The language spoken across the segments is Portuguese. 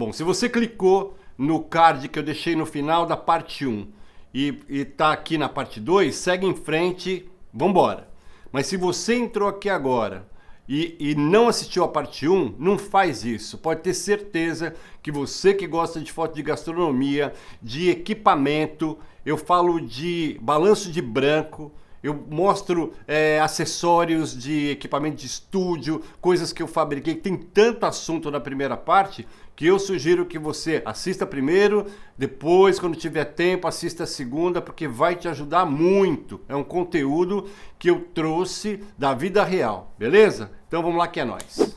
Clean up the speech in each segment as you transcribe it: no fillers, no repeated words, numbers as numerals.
Bom, se você clicou no card que eu deixei no final da parte 1 e tá aqui na parte 2, segue em frente, vambora. Mas se você entrou aqui agora e não assistiu a parte 1, não faz isso. Pode ter certeza que você que gosta de foto de gastronomia, de equipamento, eu falo de balanço de branco, eu mostro acessórios de equipamento de estúdio, coisas que eu fabriquei. Tem tanto assunto na primeira parte que eu sugiro que você assista primeiro, depois, quando tiver tempo, assista a segunda, porque vai te ajudar muito. É um conteúdo que eu trouxe da vida real, beleza? Então vamos lá que é nóis.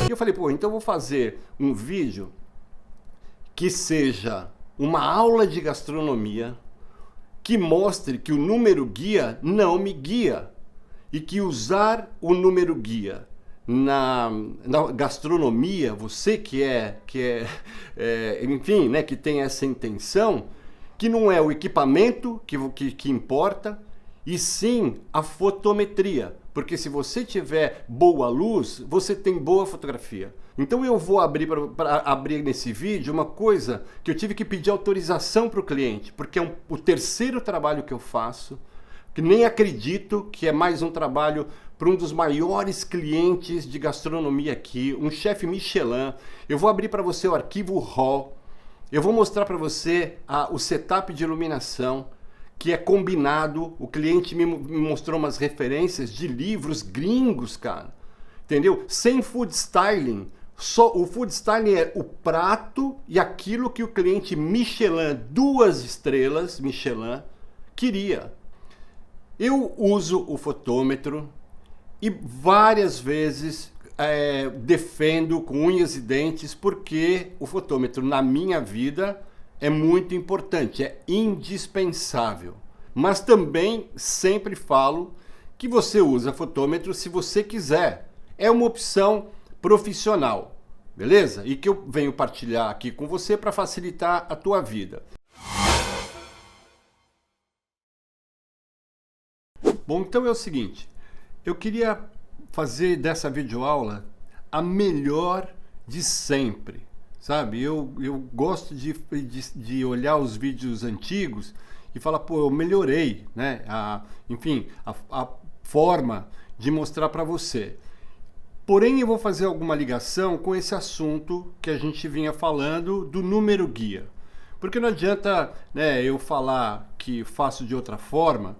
E eu falei, pô, então eu vou fazer um vídeo que seja uma aula de gastronomia que mostre que o número guia não me guia e que usar o número guia na gastronomia, você enfim, né, que tem essa intenção, que não é o equipamento que importa, e sim a fotometria. Porque se você tiver boa luz, você tem boa fotografia. Então eu vou abrir nesse vídeo uma coisa que eu tive que pedir autorização para o cliente, porque é o terceiro trabalho que eu faço, que nem acredito que é mais um trabalho para um dos maiores clientes de gastronomia aqui, um chefe Michelin. Eu vou abrir para você o arquivo RAW, eu vou mostrar para você o setup de iluminação, que é combinado. O cliente me mostrou umas referências de livros gringos, cara, entendeu? Sem food styling. Só o food styling é o prato e aquilo que o cliente Michelin, 2 estrelas Michelin, queria. Eu uso o fotômetro e várias vezes defendo com unhas e dentes, porque o fotômetro na minha vida é muito importante, é indispensável. Mas também sempre falo que você usa fotômetro se você quiser. É uma opção profissional, beleza? E que eu venho partilhar aqui com você para facilitar a tua vida. Bom, então é o seguinte, eu queria fazer dessa videoaula a melhor de sempre. Sabe, eu gosto de olhar os vídeos antigos e falar, pô, eu melhorei, né? Enfim, a forma de mostrar para você. Porém, eu vou fazer alguma ligação com esse assunto que a gente vinha falando do número guia. Porque não adianta, né, eu falar que faço de outra forma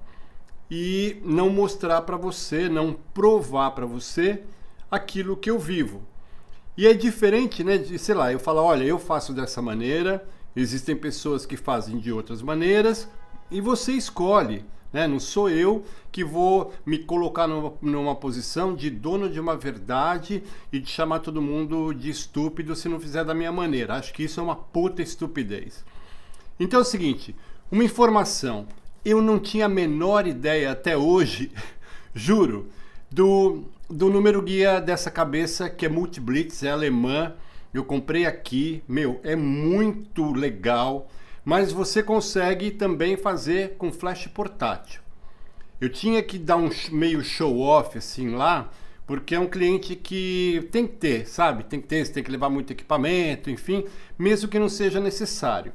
e não mostrar para você, não provar para você aquilo que eu vivo. E é diferente, né, de, sei lá, eu falo, olha, eu faço dessa maneira, existem pessoas que fazem de outras maneiras, e você escolhe, né? Não sou eu que vou me colocar numa posição de dono de uma verdade e de chamar todo mundo de estúpido se não fizer da minha maneira. Acho que isso é uma puta estupidez. Então é o seguinte, uma informação, eu não tinha a menor ideia até hoje, juro, do número guia dessa cabeça que é Multiblitz, é alemã, eu comprei aqui, meu, é muito legal, mas você consegue também fazer com flash portátil. Eu tinha que dar um meio show off assim lá, porque é um cliente que tem que ter, sabe? Tem que ter, você tem que levar muito equipamento, enfim, mesmo que não seja necessário.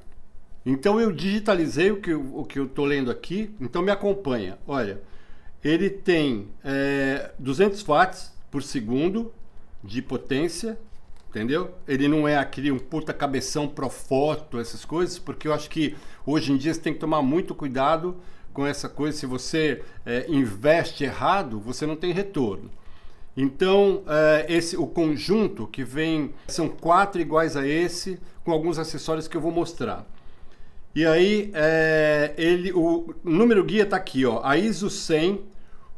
Então eu digitalizei o que eu tô lendo aqui, então me acompanha, olha. Ele tem 200 watts por segundo de potência, entendeu? Ele não é aquele um puta cabeção Profoto, essas coisas, porque eu acho que hoje em dia você tem que tomar muito cuidado com essa coisa. Se você investe errado, você não tem retorno. Então, o conjunto que vem, são 4 iguais a esse, com alguns acessórios que eu vou mostrar. E aí, o número guia está aqui, ó, a ISO 100,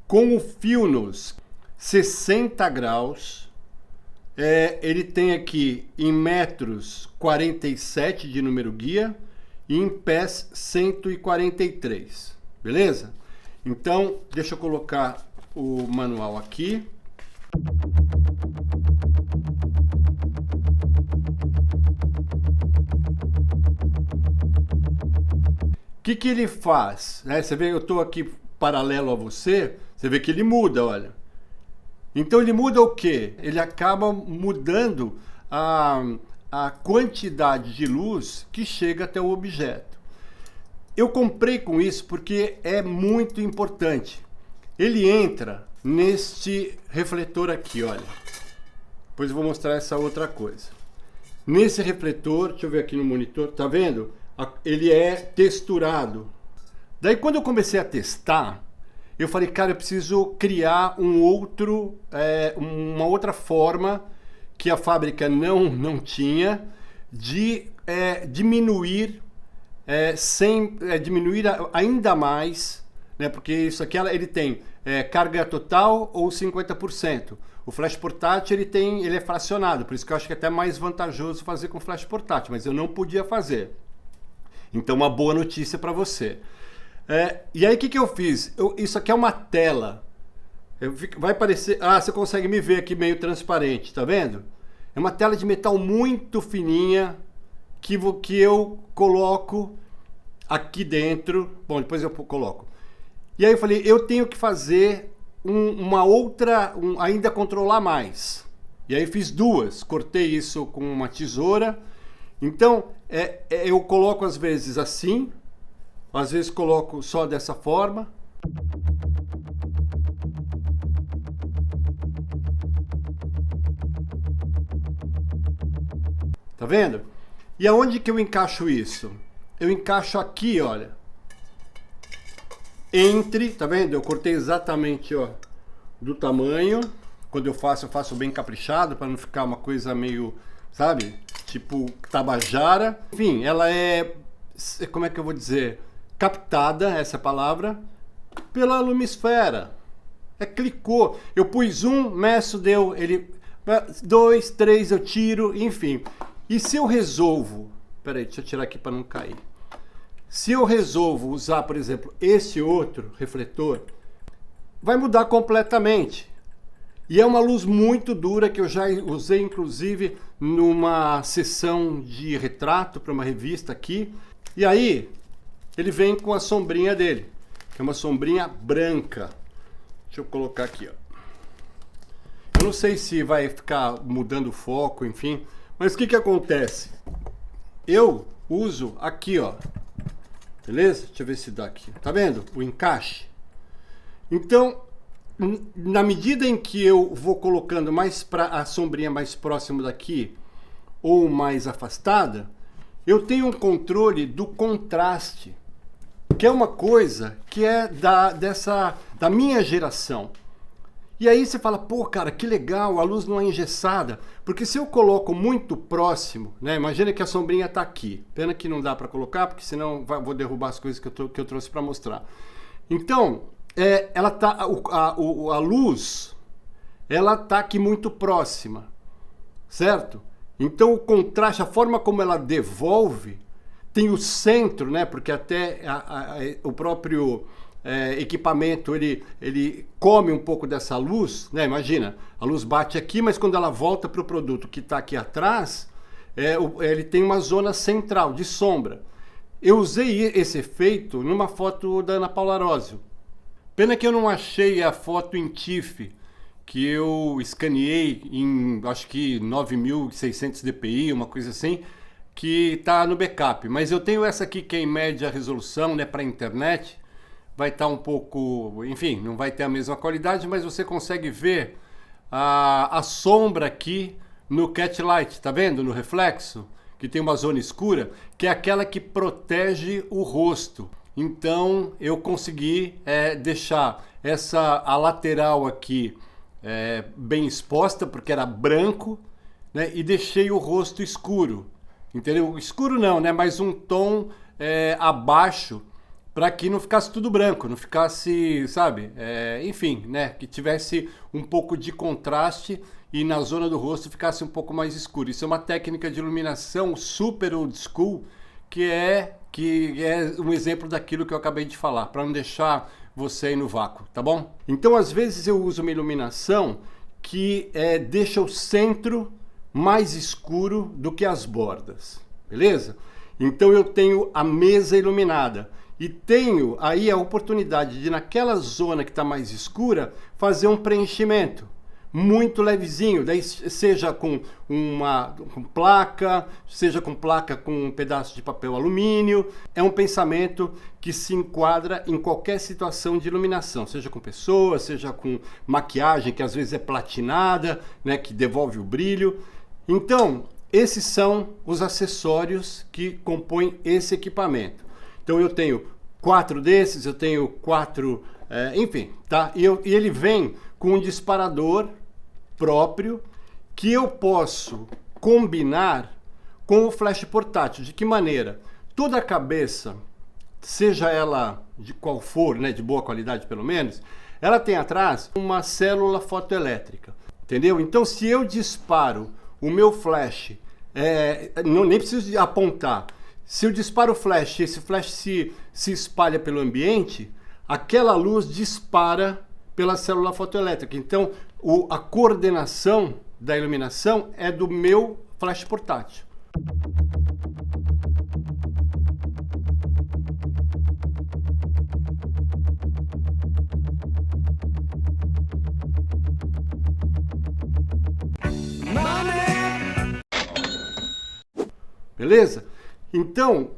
com o Finos 60 graus, ele tem aqui em metros 47 de número guia e em pés 143, beleza? Então, deixa eu colocar o manual aqui. que ele faz? Né? Você vê, eu estou aqui paralelo a você, você vê que ele muda, olha. Então ele muda o quê? Ele acaba mudando a quantidade de luz que chega até o objeto. Eu comprei com isso porque é muito importante. Ele entra neste refletor aqui, olha. Depois eu vou mostrar essa outra coisa. Nesse refletor, deixa eu ver aqui no monitor, tá vendo? Ele é texturado. Daí quando eu comecei a testar, eu falei, cara, eu preciso criar uma outra forma que a fábrica não tinha de diminuir, diminuir ainda mais, né? Porque isso aqui ele tem carga total ou 50%. O flash portátil ele é fracionado, por isso que eu acho que é até mais vantajoso fazer com flash portátil, mas eu não podia fazer. Então uma boa notícia para você. E aí o que eu fiz? Isso aqui é uma tela. Vai parecer... Ah, você consegue me ver aqui meio transparente, tá vendo? É uma tela de metal muito fininha que eu coloco aqui dentro. Bom, depois eu coloco. E aí eu falei, eu tenho que fazer uma outra, ainda controlar mais. E aí fiz duas. Cortei isso com uma tesoura. Então, eu coloco às vezes assim... Às vezes coloco só dessa forma. Tá vendo? E aonde que eu encaixo isso? Eu encaixo aqui, olha. Tá vendo? Eu cortei exatamente, ó, do tamanho. Quando eu faço bem caprichado, para não ficar uma coisa meio, sabe? Tipo tabajara. Enfim, ela como é que eu vou dizer? Captada, essa palavra, pela lumisfera. Clicou. Eu pus meço, deu, ele 2, 3, eu tiro, enfim. E se eu resolvo, peraí, deixa eu tirar aqui para não cair. Se eu resolvo usar, por exemplo, esse outro refletor, vai mudar completamente. E é uma luz muito dura que eu já usei, inclusive, numa sessão de retrato para uma revista aqui. E aí, ele vem com a sombrinha dele, que é uma sombrinha branca. Deixa eu colocar aqui, ó. Eu não sei se vai ficar mudando o foco, enfim. Mas o que acontece? Eu uso aqui, ó. Beleza? Deixa eu ver se dá aqui. Tá vendo? O encaixe. Então, na medida em que eu vou colocando mais para a sombrinha mais próximo daqui ou mais afastada, eu tenho um controle do contraste, que é uma coisa que é da minha geração. E aí você fala, pô, cara, que legal, a luz não é engessada. Porque se eu coloco muito próximo, né? Imagina que a sombrinha tá aqui. Pena que não dá para colocar, porque senão vou derrubar as coisas que eu trouxe para mostrar. Então, ela tá, a luz, ela tá aqui muito próxima, certo? Então o contraste, a forma como ela devolve, tem o centro, né? Porque até o próprio equipamento, ele come um pouco dessa luz, né? Imagina, a luz bate aqui, mas quando ela volta para o produto que está aqui atrás, ele tem uma zona central, de sombra. Eu usei esse efeito numa foto da Ana Paula Arósio. Pena que eu não achei a foto em TIFF, que eu escaneei em, acho que 9600 dpi, uma coisa assim, que está no backup. Mas eu tenho essa aqui que é em média resolução, né, para internet. Vai estar um pouco, enfim, não vai ter a mesma qualidade, mas você consegue ver a sombra aqui no cat light, tá vendo? No reflexo, que tem uma zona escura, que é aquela que protege o rosto. Então eu consegui deixar a lateral aqui bem exposta, porque era branco, né? E deixei o rosto escuro, entendeu? Escuro não, né? Mas um tom abaixo, para que não ficasse tudo branco, não ficasse, sabe? Enfim, né? Que tivesse um pouco de contraste e na zona do rosto ficasse um pouco mais escuro. Isso é uma técnica de iluminação super old school, que é um exemplo daquilo que eu acabei de falar, para não deixar você aí no vácuo, tá bom? Então, às vezes eu uso uma iluminação que deixa o centro mais escuro do que as bordas, beleza? Então eu tenho a mesa iluminada. e tenho aí a oportunidade de, naquela zona que está mais escura, fazer um preenchimento muito levezinho, daí seja com placa, seja com placa com um pedaço de papel alumínio. É um pensamento que se enquadra em qualquer situação de iluminação, seja com pessoas, seja com maquiagem que às vezes é platinada, né, que devolve o brilho. Então, esses são os acessórios que compõem esse equipamento. Então eu tenho 4 desses, eu tenho 4, enfim, tá? E ele vem com um disparador próprio que eu posso combinar com o flash portátil. De que maneira? Toda a cabeça, seja ela de qual for, né, de boa qualidade pelo menos, ela tem atrás uma célula fotoelétrica, entendeu? Então se eu disparo o meu flash, nem preciso apontar, se eu disparo o flash e esse flash se espalha pelo ambiente, aquela luz dispara pela célula fotoelétrica. Então a coordenação da iluminação é do meu flash portátil. Beleza? Então,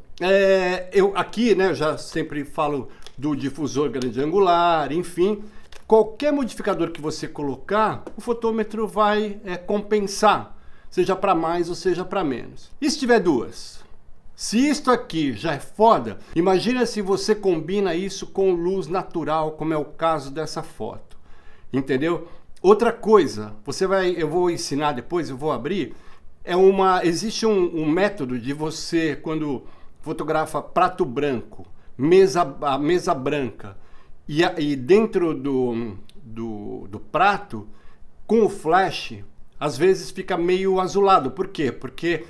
eu aqui, né, já sempre falo do difusor grande angular, enfim. Qualquer modificador que você colocar, o fotômetro vai compensar, seja para mais ou seja para menos. E se tiver duas? Se isto aqui já é foda, imagina se você combina isso com luz natural, como é o caso dessa foto. Entendeu? Outra coisa, eu vou ensinar depois, eu vou abrir, existe um método de você, quando fotografa prato branco, a mesa branca, e dentro do prato, com o flash, às vezes fica meio azulado. Por quê? Porque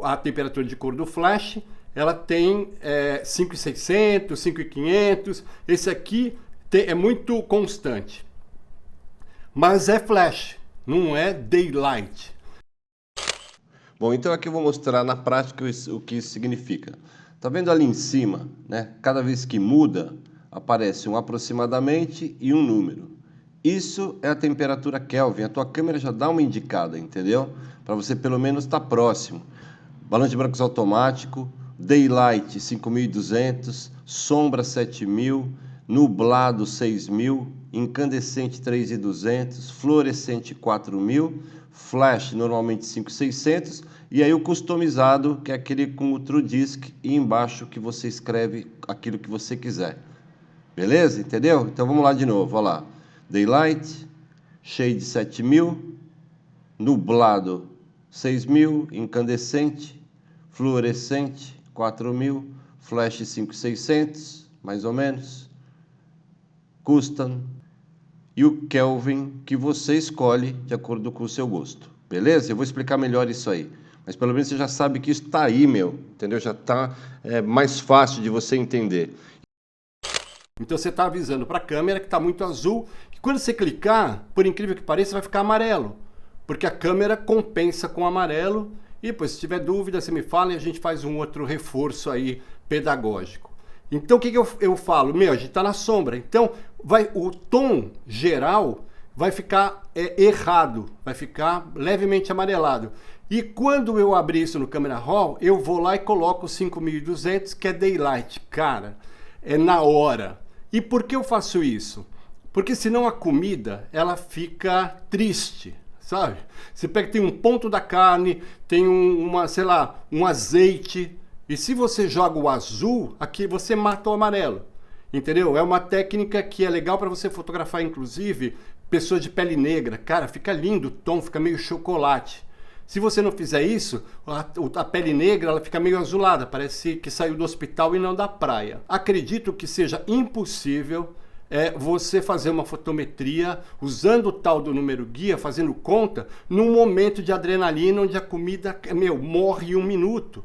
a temperatura de cor do flash, ela tem 5.600, 5.500. Esse aqui é muito constante. Mas é flash, não é daylight. Bom, então aqui eu vou mostrar na prática o que isso significa. Tá vendo ali em cima, né? Cada vez que muda, aparece um aproximadamente e um número. Isso é a temperatura Kelvin. A tua câmera já dá uma indicada, entendeu? Para você pelo menos estar próximo. Balanço de brancos automático, daylight 5.200, sombra 7.000, nublado 6.000, incandescente 3.200, fluorescente 4.000, flash normalmente 5.600 e aí o customizado, que é aquele com o TrueDisc e embaixo que você escreve aquilo que você quiser. Beleza? Entendeu? Então vamos lá de novo, olha lá. Daylight, shade 7.000, nublado 6.000, incandescente, fluorescente 4.000, flash 5.600, mais ou menos, custom, e o Kelvin que você escolhe de acordo com o seu gosto. Beleza? Eu vou explicar melhor isso aí. Mas pelo menos você já sabe que isso está aí, meu. Entendeu? Já está mais fácil de você entender. Então você está avisando para a câmera que está muito azul, que quando você clicar, por incrível que pareça, vai ficar amarelo. Porque a câmera compensa com amarelo. E depois, se tiver dúvida, você me fala e a gente faz um outro reforço aí pedagógico. Então o que eu falo? Meu, a gente está na sombra. Então o tom geral vai ficar errado, vai ficar levemente amarelado. E quando eu abrir isso no Camera Raw, eu vou lá e coloco 5.200, que é Daylight. Cara, é na hora. E por que eu faço isso? Porque senão a comida, ela fica triste, sabe? Você pega, tem um ponto da carne, tem sei lá, um azeite, e se você joga o azul, aqui você mata o amarelo. Entendeu? É uma técnica que é legal para você fotografar, inclusive, pessoas de pele negra. Cara, fica lindo o tom, fica meio chocolate. Se você não fizer isso, a pele negra ela fica meio azulada, parece que saiu do hospital e não da praia. Acredito que seja impossível você fazer uma fotometria usando o tal do número guia, fazendo conta, num momento de adrenalina onde a comida, morre em 1 minuto.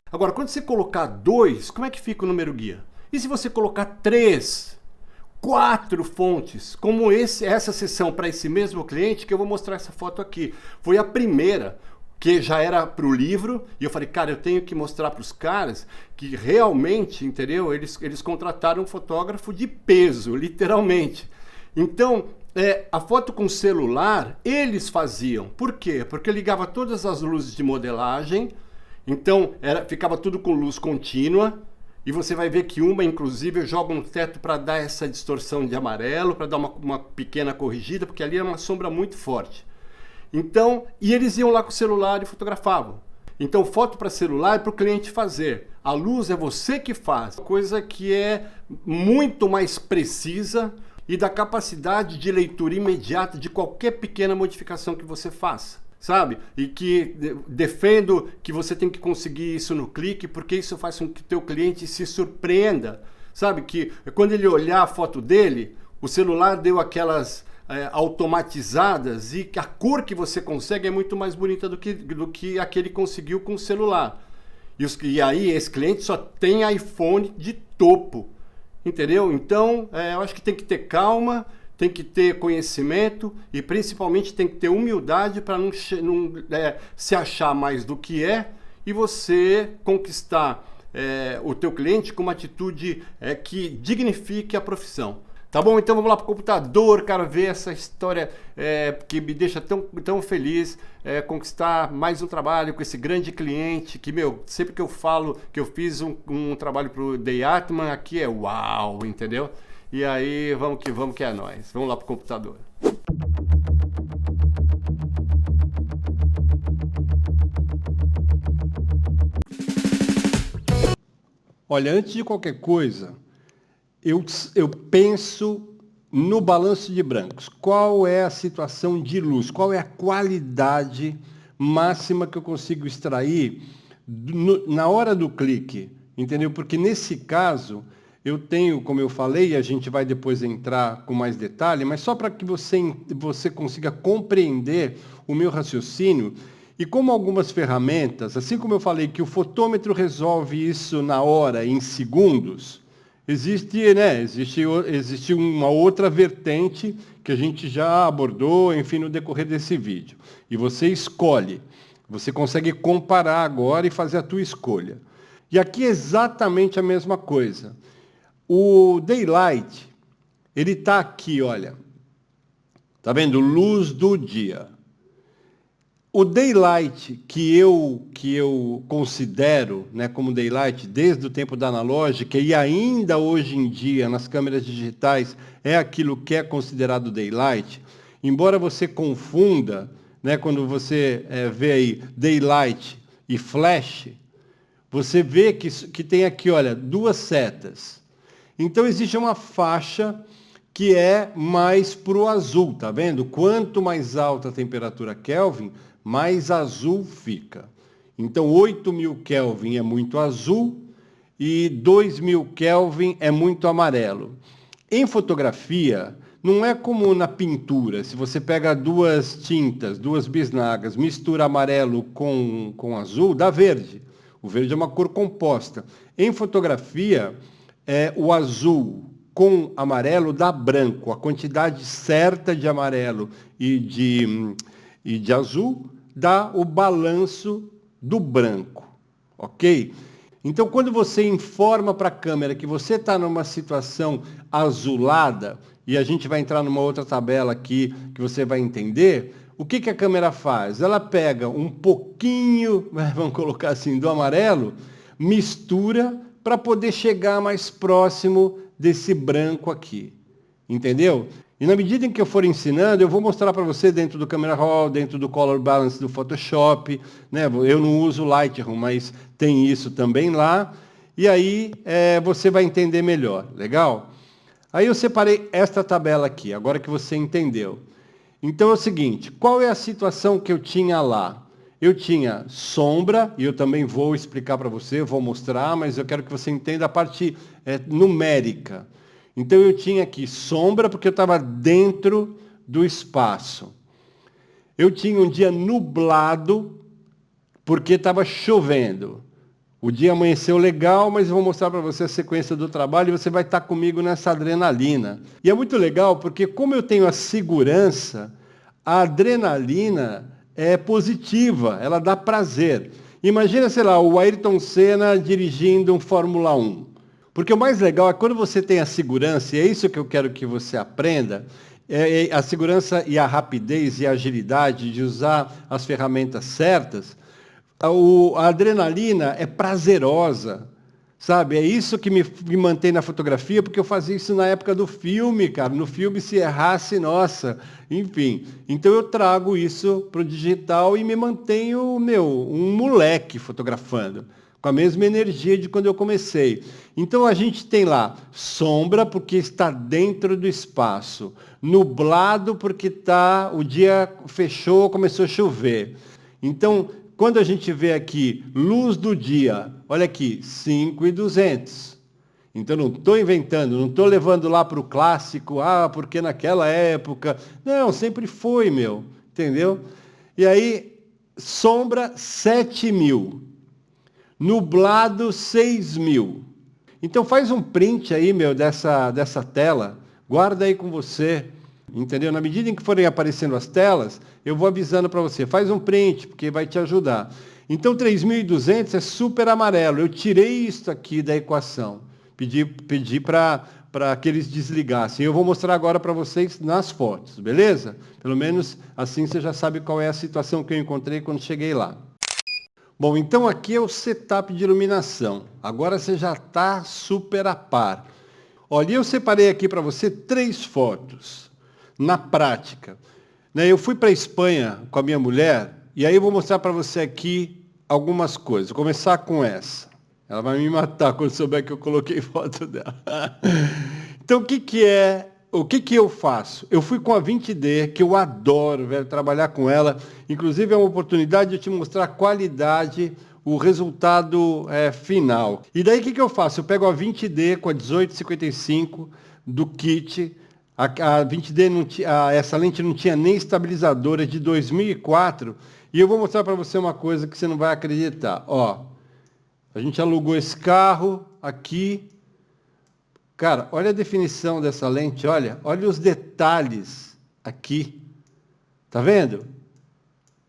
Agora, quando você colocar 2, como é que fica o número guia? E se você colocar 3, 4 fontes, como essa sessão para esse mesmo cliente, que eu vou mostrar essa foto aqui, foi a primeira. que já era para o livro, e eu falei, cara, eu tenho que mostrar para os caras que realmente, entendeu? Eles contrataram um fotógrafo de peso, literalmente. Então, a foto com celular, eles faziam. Por quê? Porque ligava todas as luzes de modelagem, então ficava tudo com luz contínua, e você vai ver que uma, inclusive, eu jogo no teto para dar essa distorção de amarelo, para dar uma pequena corrigida, porque ali é uma sombra muito forte. Então, e eles iam lá com o celular e fotografavam. Então, foto para celular é para o cliente fazer. A luz é você que faz. Coisa que é muito mais precisa e da capacidade de leitura imediata de qualquer pequena modificação que você faça, sabe? E que defendo que você tem que conseguir isso no clique, porque isso faz com que o teu cliente se surpreenda, sabe? Que quando ele olhar a foto dele, o celular deu aquelas automatizadas e a cor que você consegue é muito mais bonita do que a que ele conseguiu com o celular. E aí esse cliente só tem iPhone de topo, entendeu? Então eu acho que tem que ter calma, tem que ter conhecimento e principalmente tem que ter humildade para não se achar mais do que é e você conquistar o teu cliente com uma atitude que dignifique a profissão. Tá bom? Então vamos lá pro computador, cara, ver essa história que me deixa tão feliz, conquistar mais um trabalho com esse grande cliente, que, sempre que eu falo que eu fiz um trabalho pro Day Atman, aqui é uau, entendeu? E aí, vamos que é nóis. Vamos lá pro computador. Olha, antes de qualquer coisa, eu penso no balanço de brancos. Qual é a situação de luz? Qual é a qualidade máxima que eu consigo extrair na hora do clique? Entendeu? Porque nesse caso, eu tenho, como eu falei, a gente vai depois entrar com mais detalhe, mas só para que você consiga compreender o meu raciocínio. E como algumas ferramentas, assim como eu falei que o fotômetro resolve isso na hora, em segundos, existe uma outra vertente que a gente já abordou, enfim, no decorrer desse vídeo. E você escolhe. Você consegue comparar agora e fazer a tua escolha. E aqui é exatamente a mesma coisa. O Daylight, ele está aqui, olha. Tá vendo? Luz do dia. O Daylight que eu considero, né, como Daylight desde o tempo da analógica e ainda hoje em dia nas câmeras digitais é aquilo que é considerado Daylight, embora você confunda, né, quando você vê aí Daylight e Flash, você vê que tem aqui, olha, duas setas. Então existe uma faixa que é mais para o azul, tá vendo? Quanto mais alta a temperatura Kelvin, mais azul fica. Então, 8.000 Kelvin é muito azul e 2.000 Kelvin é muito amarelo. Em fotografia, não é como na pintura. Se você pega duas tintas, duas bisnagas, mistura amarelo com azul, dá verde. O verde é uma cor composta. Em fotografia, o azul com amarelo dá branco. A quantidade certa de amarelo e de azul dá o balanço do branco, ok? Então, quando você informa para a câmera que você está numa situação azulada, e a gente vai entrar numa outra tabela aqui que você vai entender, o que a câmera faz? Ela pega um pouquinho, vamos colocar assim, do amarelo, mistura para poder chegar mais próximo desse branco aqui, entendeu? E na medida em que eu for ensinando, eu vou mostrar para você dentro do Camera Raw, dentro do Color Balance do Photoshop, né? Eu não uso Lightroom, mas tem isso também lá. E aí você vai entender melhor, legal? Aí eu separei esta tabela aqui, agora que você entendeu. Então é o seguinte, qual é a situação que eu tinha lá? Eu tinha sombra, e eu também vou explicar para você, vou mostrar, mas eu quero que você entenda a parte numérica. Então eu tinha aqui sombra porque eu estava dentro do espaço. Eu tinha um dia nublado porque estava chovendo. O dia amanheceu legal, mas eu vou mostrar para você a sequência do trabalho e você vai estar comigo nessa adrenalina. E é muito legal porque como eu tenho a segurança, a adrenalina é positiva, ela dá prazer. Imagina, sei lá, o Ayrton Senna dirigindo um Fórmula 1. Porque o mais legal é quando você tem a segurança, e é isso que eu quero que você aprenda, é a segurança e a rapidez e a agilidade de usar as ferramentas certas. A adrenalina é prazerosa, sabe? É isso que me mantém na fotografia, porque eu fazia isso na época do filme, cara. No filme, se errasse, nossa, enfim. Então eu trago isso para o digital e me mantenho, um moleque fotografando, com a mesma energia de quando eu comecei. Então a gente tem lá sombra, porque está dentro do espaço. Nublado, porque o dia fechou, começou a chover. Então, quando a gente vê aqui luz do dia, olha aqui, 5.200. Então não estou inventando, não estou levando lá para o clássico, porque naquela época. Não, sempre foi, entendeu? E aí, sombra 7.000. Nublado 6.000. Então faz um print aí, dessa tela, guarda aí com você. Entendeu? Na medida em que forem aparecendo as telas, eu vou avisando para você. Faz um print, porque vai te ajudar. Então, 3.200 é super amarelo. Eu tirei isso aqui da equação. Pedi para que eles desligassem. Eu vou mostrar agora para vocês nas fotos, beleza? Pelo menos assim você já sabe qual é a situação que eu encontrei quando cheguei lá. Bom, então aqui é o setup de iluminação. Agora você já está super a par. Olha, eu separei aqui para você 3 fotos. Na prática, né? Eu fui para a Espanha com a minha mulher, e aí eu vou mostrar para você aqui algumas coisas. Vou começar com essa. Ela vai me matar quando souber que eu coloquei foto dela. Então, o que eu faço? Eu fui com a 20D, que eu adoro, velho, trabalhar com ela. Inclusive, é uma oportunidade de eu te mostrar a qualidade, o resultado final. E daí, o que eu faço? Eu pego a 20D com a 1855 do kit. A 20D, essa lente não tinha nem estabilizador, é de 2004. E eu vou mostrar para você uma coisa que você não vai acreditar. Ó, a gente alugou esse carro aqui. Cara, olha a definição dessa lente, olha os detalhes aqui. Tá vendo?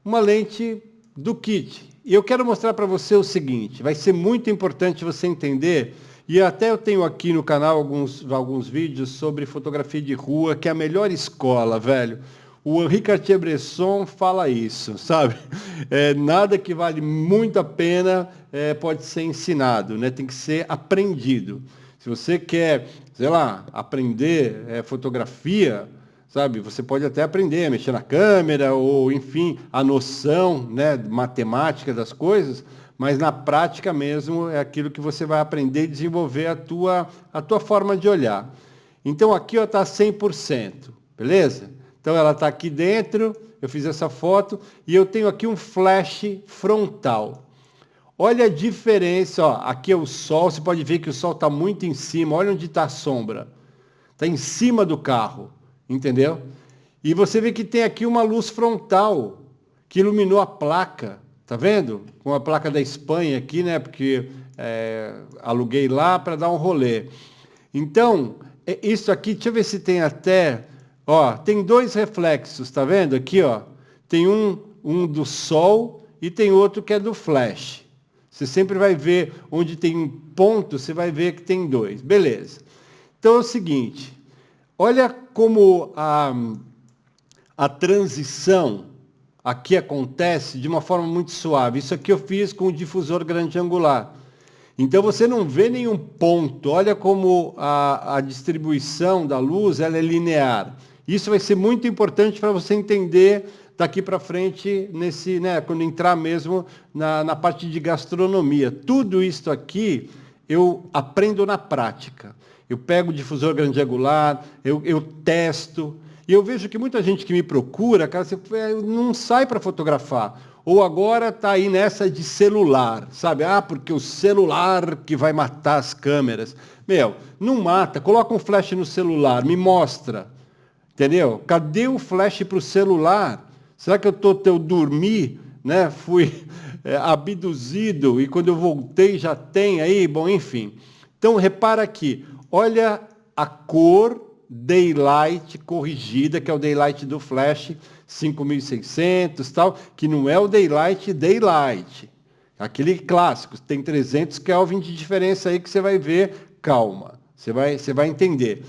Uma lente do kit. E eu quero mostrar para você o seguinte, vai ser muito importante você entender. E até eu tenho aqui no canal alguns vídeos sobre fotografia de rua, que é a melhor escola, velho. O Henri Cartier-Bresson fala isso, sabe? Nada que vale muito a pena pode ser ensinado, né? Tem que ser aprendido. Se você quer, sei lá, aprender fotografia, sabe? Você pode até aprender a mexer na câmera, ou, enfim, a noção, né, matemática das coisas, mas na prática mesmo é aquilo que você vai aprender e desenvolver a tua forma de olhar. Então aqui está 100%, beleza? Então ela está aqui dentro, eu fiz essa foto, e eu tenho aqui um flash frontal. Olha a diferença, ó, aqui é o sol, você pode ver que o sol está muito em cima, olha onde está a sombra. Está em cima do carro, entendeu? E você vê que tem aqui uma luz frontal, que iluminou a placa. Tá vendo? Com a placa da Espanha aqui, né? Porque aluguei lá para dar um rolê. Então, isso aqui, deixa eu ver se tem até... Ó, tem 2 reflexos, tá vendo? Aqui, ó. Tem um do sol e tem outro que é do flash. Você sempre vai ver onde tem ponto, você vai ver que tem 2. Beleza. Então é o seguinte. Olha como a transição aqui acontece de uma forma muito suave. Isso aqui eu fiz com o difusor grande angular. Então você não vê nenhum ponto. Olha como a distribuição da luz ela é linear. Isso vai ser muito importante para você entender daqui para frente, quando entrar mesmo na parte de gastronomia. Tudo isso aqui eu aprendo na prática. Eu pego o difusor grande angular, eu testo. E eu vejo que muita gente que me procura, cara, não sai para fotografar. Ou agora está aí nessa de celular, sabe? Porque o celular que vai matar as câmeras. Não mata. Coloca um flash no celular, me mostra. Entendeu? Cadê o flash para o celular? Será que eu dormi, né? Fui abduzido e quando eu voltei já tem aí? Bom, enfim. Então, repara aqui. Olha a cor Daylight corrigida, que é o Daylight do Flash 5600 tal, que não é o Daylight, aquele clássico, tem 300 Kelvin de diferença aí que você vai ver, calma, você vai entender.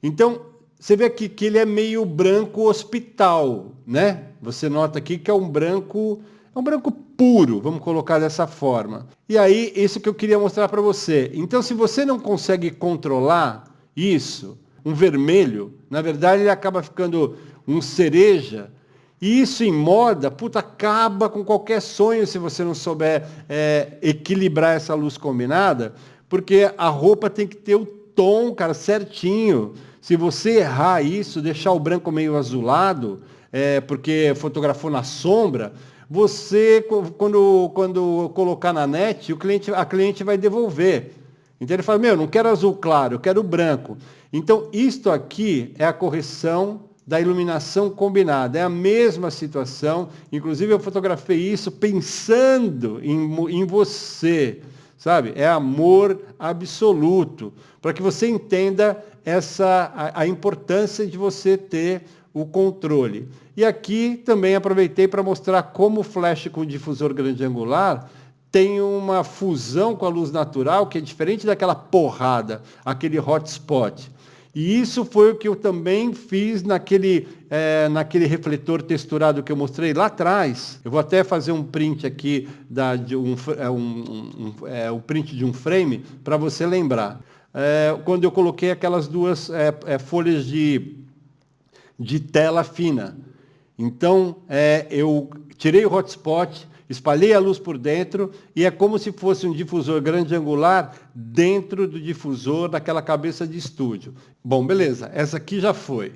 Então, você vê aqui que ele é meio branco hospital, né? Você nota aqui que é um branco puro, vamos colocar dessa forma. E aí, isso que eu queria mostrar para você. Então, se você não consegue controlar isso, um vermelho, na verdade ele acaba ficando um cereja, e isso em moda, acaba com qualquer sonho se você não souber equilibrar essa luz combinada, porque a roupa tem que ter o tom, cara, certinho. Se você errar isso, deixar o branco meio azulado, porque fotografou na sombra, você, quando colocar na net, a cliente vai devolver. Então ele fala, não quero azul claro, eu quero branco. Então, isto aqui é a correção da iluminação combinada. É a mesma situação. Inclusive, eu fotografei isso pensando em você, sabe? É amor absoluto. Para que você entenda a importância de você ter o controle. E aqui também aproveitei para mostrar como o flash com difusor grande angular tem uma fusão com a luz natural que é diferente daquela porrada, aquele hotspot. E isso foi o que eu também fiz naquele refletor texturado que eu mostrei lá atrás. Eu vou até fazer um print aqui, o print de um frame, para você lembrar. Quando eu coloquei aquelas duas folhas de tela fina. Então, eu tirei o hotspot, espalhei a luz por dentro e é como se fosse um difusor grande angular dentro do difusor daquela cabeça de estúdio. Bom, beleza, essa aqui já foi.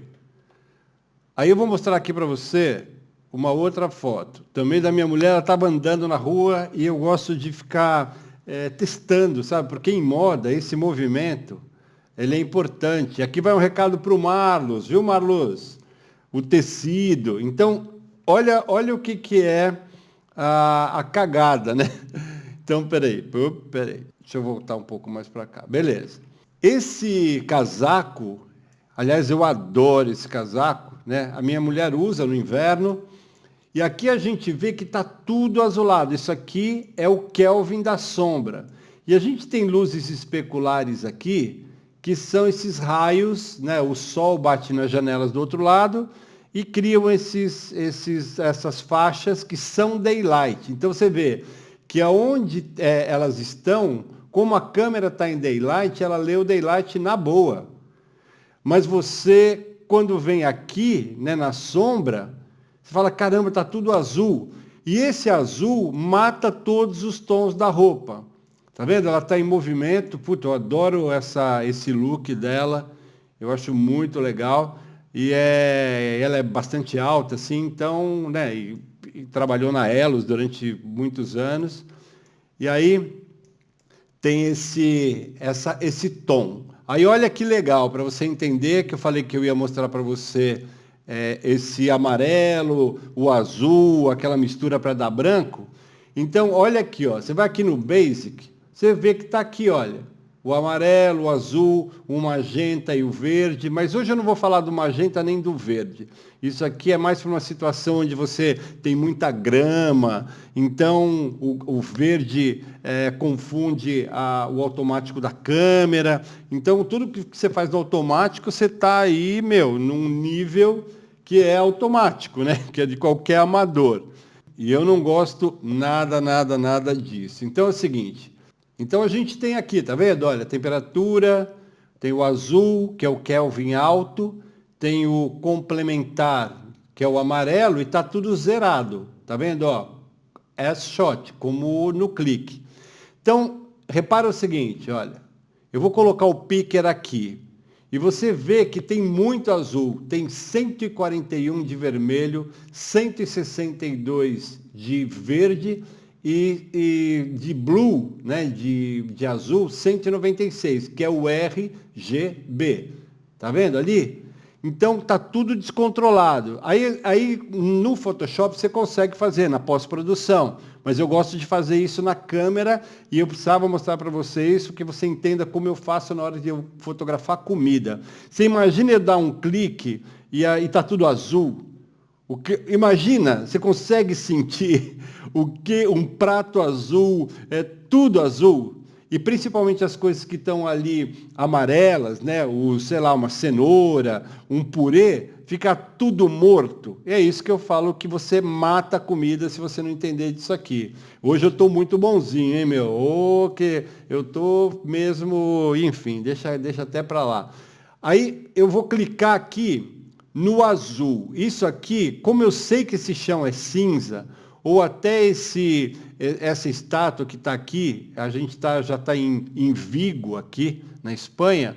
Aí eu vou mostrar aqui para você uma outra foto. Também da minha mulher, ela estava andando na rua e eu gosto de ficar testando, sabe? Porque em moda, esse movimento, ele é importante. Aqui vai um recado para o Marlos, viu, Marlos? O tecido. Então, olha o que é a cagada, né? Então, peraí. Deixa eu voltar um pouco mais para cá. Beleza. Esse casaco, aliás, eu adoro esse casaco, né? A minha mulher usa no inverno. E aqui a gente vê que está tudo azulado. Isso aqui é o Kelvin da sombra. E a gente tem luzes especulares aqui, que são esses raios, né? O sol bate nas janelas do outro lado e criam essas faixas que são daylight. Então você vê que aonde elas estão, como a câmera está em daylight, ela lê o daylight na boa. Mas você, quando vem aqui, né, na sombra, você fala, caramba, está tudo azul. E esse azul mata todos os tons da roupa. Tá vendo? Ela está em movimento. Puta, eu adoro esse look dela. Eu acho muito legal. E ela é bastante alta, assim, então, né? E trabalhou na Elos durante muitos anos. E aí tem esse tom. Aí olha que legal, para você entender que eu falei que eu ia mostrar para você esse amarelo, o azul, aquela mistura para dar branco. Então, olha aqui, ó. Você vai aqui no Basic, você vê que está aqui, olha. O amarelo, o azul, o magenta e o verde. Mas hoje eu não vou falar do magenta nem do verde. Isso aqui é mais para uma situação onde você tem muita grama. Então, o verde confunde o automático da câmera. Então, tudo que você faz no automático, você está aí, num nível que é automático, né? Que é de qualquer amador. E eu não gosto nada disso. Então, é o seguinte. Então, a gente tem aqui, tá vendo? Olha, temperatura, tem o azul, que é o Kelvin alto, tem o complementar, que é o amarelo, e está tudo zerado. Tá vendo? Ó, S-Shot, como no clique. Então, repara o seguinte, olha. Eu vou colocar o picker aqui. E você vê que tem muito azul. Tem 141 de vermelho, 162 de verde e de blue, né, de azul, 196, que é o RGB. Tá vendo ali? Então tá tudo descontrolado. Aí no Photoshop você consegue fazer na pós-produção, mas eu gosto de fazer isso na câmera e eu precisava mostrar para você isso, que você entenda como eu faço na hora de eu fotografar comida. Você imagina eu dar um clique e aí tá tudo azul. Imagina, você consegue sentir o que um prato azul, é tudo azul. E principalmente as coisas que estão ali amarelas, né? Sei lá, uma cenoura, um purê, fica tudo morto. E é isso que eu falo, que você mata a comida se você não entender disso aqui. Hoje eu estou muito bonzinho, hein, meu? Que eu estou mesmo, enfim, deixa até para lá. Aí eu vou clicar aqui no azul. Isso aqui, como eu sei que esse chão é cinza, ou até essa estátua que está aqui, a gente já está em Vigo, aqui na Espanha,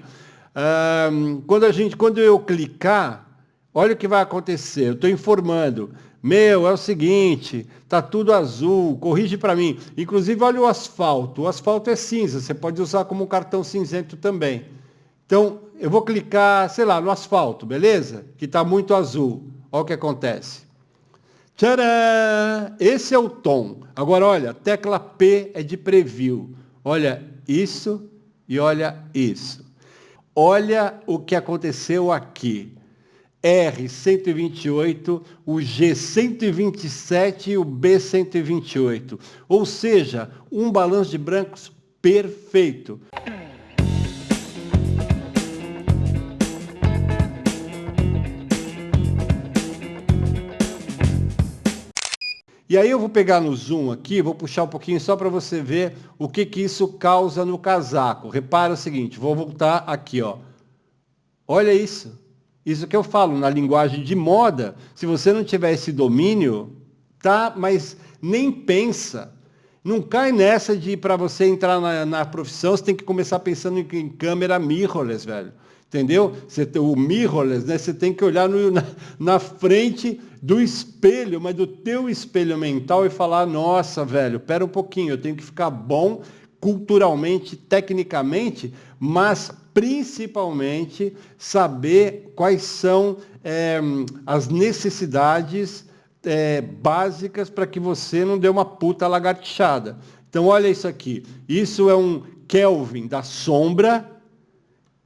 quando eu clicar, olha o que vai acontecer. Eu estou informando. É o seguinte, está tudo azul, corrige para mim. Inclusive, olha o asfalto. O asfalto é cinza, você pode usar como um cartão cinzento também. Então, eu vou clicar, sei lá, no asfalto, beleza? Que está muito azul. Olha o que acontece. Tcharam! Esse é o tom. Agora, olha, tecla P é de preview. Olha isso e olha isso. Olha o que aconteceu aqui. R128, o G127 e o B128. Ou seja, um balanço de brancos perfeito. E aí eu vou pegar no zoom aqui, vou puxar um pouquinho só para você ver o que isso causa no casaco. Repara o seguinte, vou voltar aqui, ó. Olha isso. Isso que eu falo na linguagem de moda. Se você não tiver esse domínio, tá? Mas nem pensa. Não cai nessa de para você entrar na profissão, você tem que começar pensando em câmera mirrorless, velho. Entendeu? O mirrorless, né? Você tem que olhar na frente do espelho, mas do teu espelho mental e falar, nossa, velho, pera um pouquinho, eu tenho que ficar bom culturalmente, tecnicamente, mas principalmente saber quais são as necessidades básicas para que você não dê uma puta lagartixada. Então, olha isso aqui. Isso é um Kelvin da sombra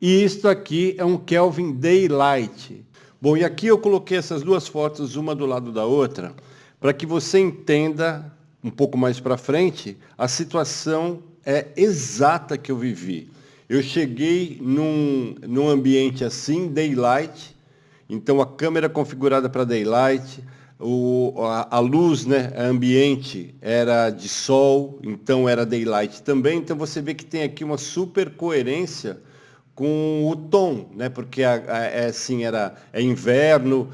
e isto aqui é um Kelvin Daylight. Bom, e aqui eu coloquei essas duas fotos, uma do lado da outra, para que você entenda, um pouco mais para frente, a situação exata que eu vivi. Eu cheguei num ambiente assim, Daylight, então a câmera configurada para Daylight, a luz, né, ambiente era de sol, então era Daylight também. Então você vê que tem aqui uma super coerência com o tom, né? Porque assim é inverno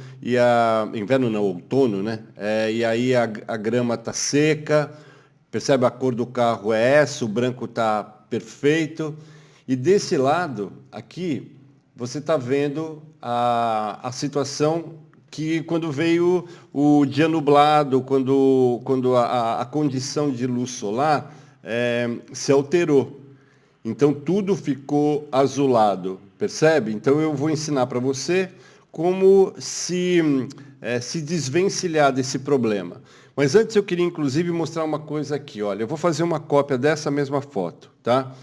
inverno não, outono, né? E aí a grama está seca, percebe, a cor do carro é essa, o branco está perfeito. E desse lado aqui você está vendo a situação que quando veio o dia nublado, quando a condição de luz solar se alterou. Então, tudo ficou azulado, percebe? Então, eu vou ensinar para você como se desvencilhar desse problema. Mas antes, eu queria, inclusive, mostrar uma coisa aqui. Olha, eu vou fazer uma cópia dessa mesma foto, tá?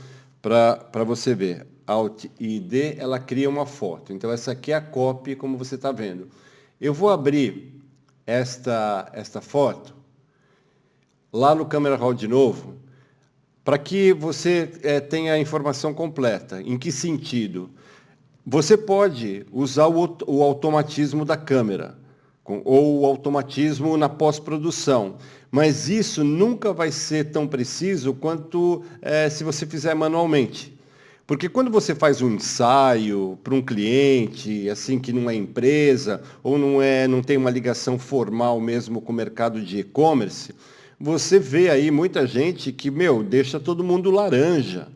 Para você ver. Alt e D, ela cria uma foto. Então, essa aqui é a cópia, como você está vendo. Eu vou abrir esta foto lá no Camera Raw de novo, para que você tenha a informação completa. Em que sentido? Você pode usar o automatismo da câmera, ou o automatismo na pós-produção, mas isso nunca vai ser tão preciso quanto se você fizer manualmente. Porque quando você faz um ensaio para um cliente, assim, que não é empresa, ou não tem uma ligação formal mesmo com o mercado de e-commerce, você vê aí muita gente que, deixa todo mundo laranja.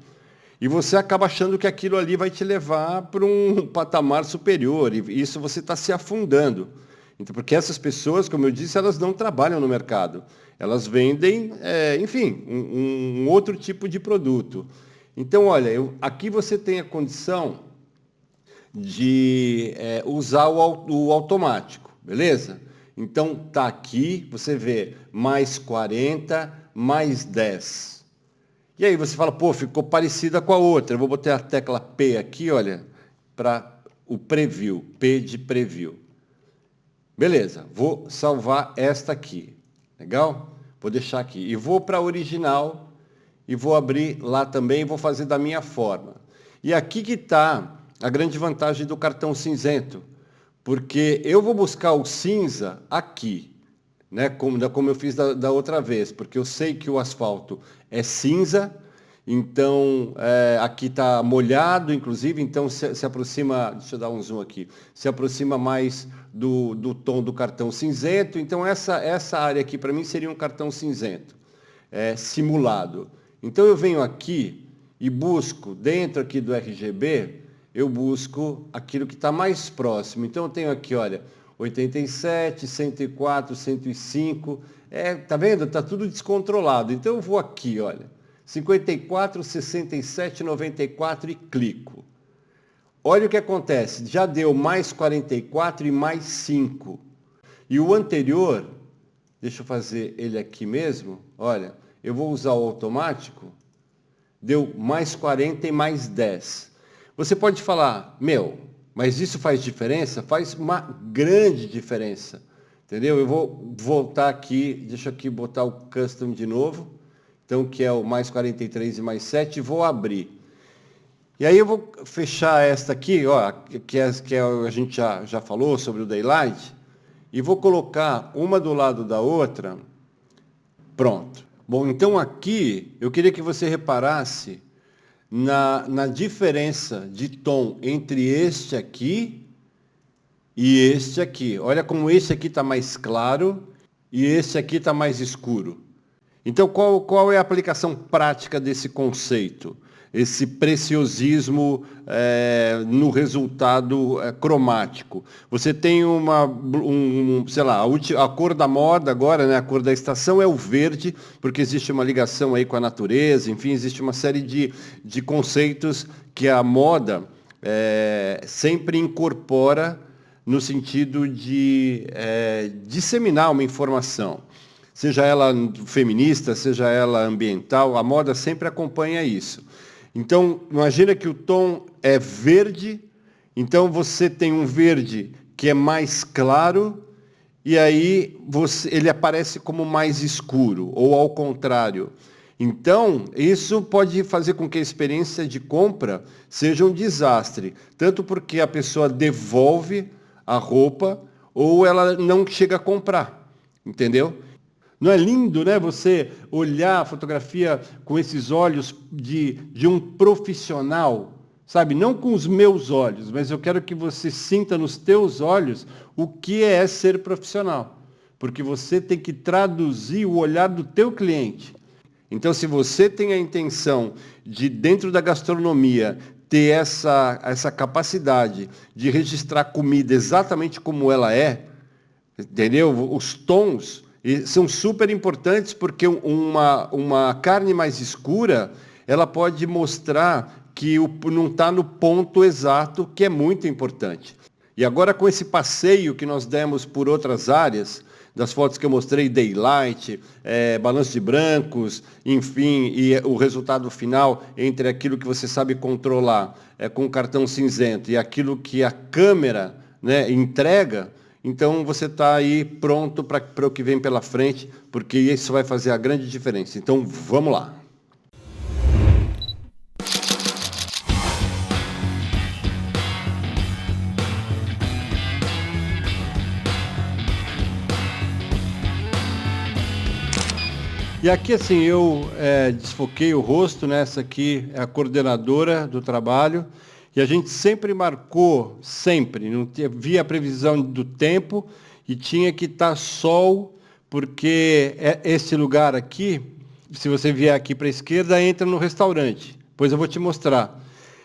E você acaba achando que aquilo ali vai te levar para um patamar superior. E isso você está se afundando. Então, porque essas pessoas, como eu disse, elas não trabalham no mercado. Elas vendem, enfim, um outro tipo de produto. Então, olha, aqui você tem a condição de usar o automático, beleza? Então tá aqui, você vê mais 40, mais 10. E aí você fala, pô, ficou parecida com a outra. Eu vou botar a tecla P aqui, olha, para o preview, P de preview. Beleza, vou salvar esta aqui, legal? Vou deixar aqui e vou para a original e vou abrir lá também e vou fazer da minha forma. E aqui que está a grande vantagem do cartão cinzento, porque eu vou buscar o cinza aqui, né? Como eu fiz da outra vez, porque eu sei que o asfalto é cinza, então aqui está molhado, inclusive, então se aproxima, deixa eu dar um zoom aqui, se aproxima mais do tom do cartão cinzento, então essa área aqui para mim seria um cartão cinzento, simulado. Então eu venho aqui e busco, dentro aqui do RGB, eu busco aquilo que está mais próximo. Então eu tenho aqui, olha, 87, 104, 105, tá vendo? Está tudo descontrolado. Então eu vou aqui, olha, 54, 67, 94 e clico. Olha o que acontece, já deu mais 44 e mais 5. E o anterior, deixa eu fazer ele aqui mesmo, olha, eu vou usar o automático, deu mais 40 e mais 10. Você pode falar, mas isso faz diferença? Faz uma grande diferença, entendeu? Eu vou voltar aqui, deixa aqui botar o custom de novo, então que é o mais 43 e mais 7, e vou abrir. E aí eu vou fechar esta aqui, ó, que a gente já falou sobre o Daylight, e vou colocar uma do lado da outra, pronto. Bom, então aqui eu queria que você reparasse na diferença de tom entre este aqui e este aqui. Olha como este aqui está mais claro e este aqui está mais escuro. Então, qual é a aplicação prática desse conceito? Esse preciosismo no resultado cromático. Você tem sei lá, a cor da moda agora, né, a cor da estação é o verde, porque existe uma ligação aí com a natureza, enfim, existe uma série de conceitos que a moda sempre incorpora no sentido de disseminar uma informação. Seja ela feminista, seja ela ambiental, a moda sempre acompanha isso. Então, imagina que o tom é verde, então você tem um verde que é mais claro, e aí ele aparece como mais escuro, ou ao contrário. Então, isso pode fazer com que a experiência de compra seja um desastre, tanto porque a pessoa devolve a roupa, ou ela não chega a comprar, entendeu? Não é lindo, né? Você olhar a fotografia com esses olhos de um profissional, sabe? Não com os meus olhos, mas eu quero que você sinta nos teus olhos o que é ser profissional. Porque você tem que traduzir o olhar do teu cliente. Então, se você tem a intenção de, dentro da gastronomia, ter essa capacidade de registrar comida exatamente como ela é, entendeu? Os tons são super importantes porque uma carne mais escura, ela pode mostrar que não está no ponto exato, que é muito importante. E agora com esse passeio que nós demos por outras áreas, das fotos que eu mostrei, daylight, balanço de brancos, enfim, e o resultado final entre aquilo que você sabe controlar com o cartão cinzento e aquilo que a câmera, né, entrega, então você está aí pronto para o que vem pela frente, porque isso vai fazer a grande diferença. Então vamos lá. E aqui assim eu desfoquei o rosto, né? Essa aqui é a coordenadora do trabalho. E a gente sempre marcou, não via a previsão do tempo e tinha que estar sol, porque esse lugar aqui, se você vier aqui para a esquerda, entra no restaurante. Depois eu vou te mostrar.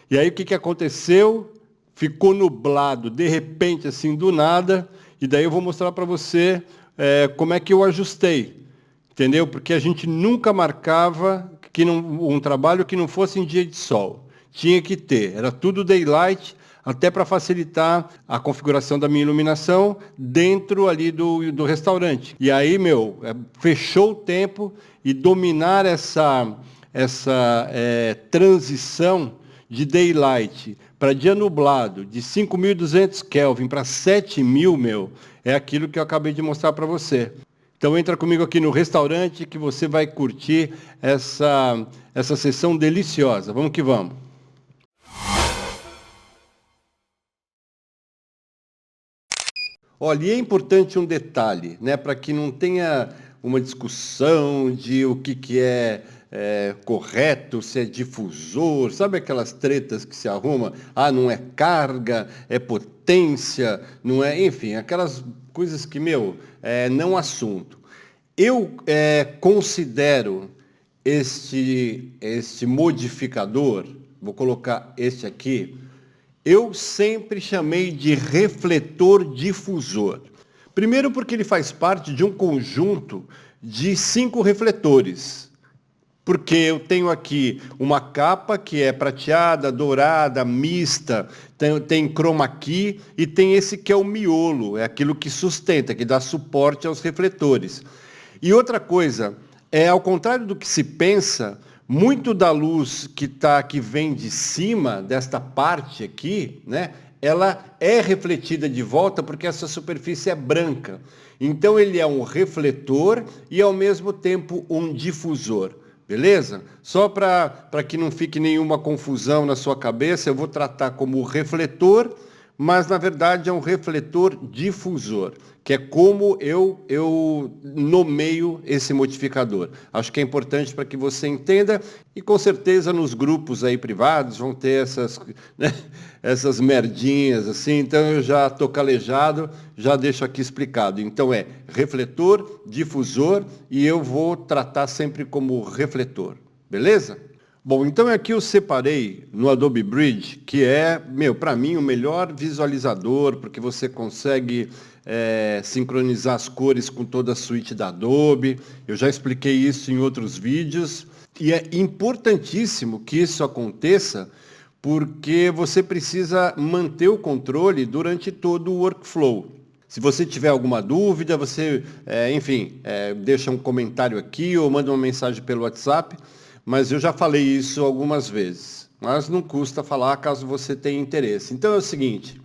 E aí o que aconteceu? Ficou nublado, de repente, assim, do nada, e daí eu vou mostrar para você como é que eu ajustei. Entendeu? Porque a gente nunca marcava um trabalho que não fosse em dia de sol. Tinha que ter, era tudo daylight, até para facilitar a configuração da minha iluminação dentro ali do restaurante. E aí, fechou o tempo e dominar essa transição de daylight para dia nublado, de 5.200 Kelvin para 7.000, é aquilo que eu acabei de mostrar para você. Então entra comigo aqui no restaurante que você vai curtir essa sessão deliciosa. Vamos que vamos. Olha, e é importante um detalhe, né, para que não tenha uma discussão de o que é correto, se é difusor, sabe aquelas tretas que se arruma? Ah, não é carga, é potência, não é... Enfim, aquelas coisas que, não assunto. Eu considero este modificador, vou colocar este aqui, eu sempre chamei de refletor difusor. Primeiro porque ele faz parte de um conjunto de 5 refletores. Porque eu tenho aqui uma capa que é prateada, dourada, mista, tem chroma key e tem esse que é o miolo, é aquilo que sustenta, que dá suporte aos refletores. E outra coisa, ao contrário do que se pensa, muito da luz que vem de cima, desta parte aqui, né, ela é refletida de volta porque essa superfície é branca. Então ele é um refletor e ao mesmo tempo um difusor. Beleza? Só para que não fique nenhuma confusão na sua cabeça, eu vou tratar como refletor, mas na verdade é um refletor difusor, que é como eu nomeio esse modificador. Acho que é importante para que você entenda e com certeza nos grupos aí privados vão ter essas merdinhas assim, então eu já estou calejado, já deixo aqui explicado. Então é refletor, difusor e eu vou tratar sempre como refletor, beleza? Bom, então aqui eu separei no Adobe Bridge, que é, para mim, o melhor visualizador, porque você consegue sincronizar as cores com toda a suíte da Adobe. Eu já expliquei isso em outros vídeos. E é importantíssimo que isso aconteça, porque você precisa manter o controle durante todo o workflow. Se você tiver alguma dúvida, você, deixa um comentário aqui ou manda uma mensagem pelo WhatsApp. Mas eu já falei isso algumas vezes, mas não custa falar caso você tenha interesse. Então é o seguinte,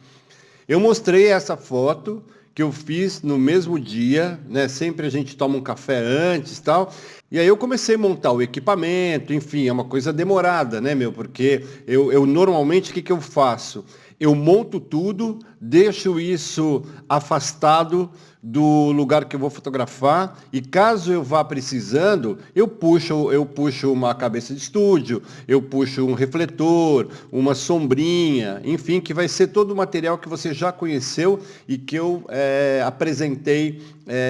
eu mostrei essa foto que eu fiz no mesmo dia, né? Sempre a gente toma um café antes e tal, e aí eu comecei a montar o equipamento, enfim, é uma coisa demorada, né, porque eu normalmente o que eu faço? Eu monto tudo, deixo isso afastado do lugar que eu vou fotografar e caso eu vá precisando, eu puxo uma cabeça de estúdio, eu puxo um refletor, uma sombrinha, enfim, que vai ser todo o material que você já conheceu e que eu apresentei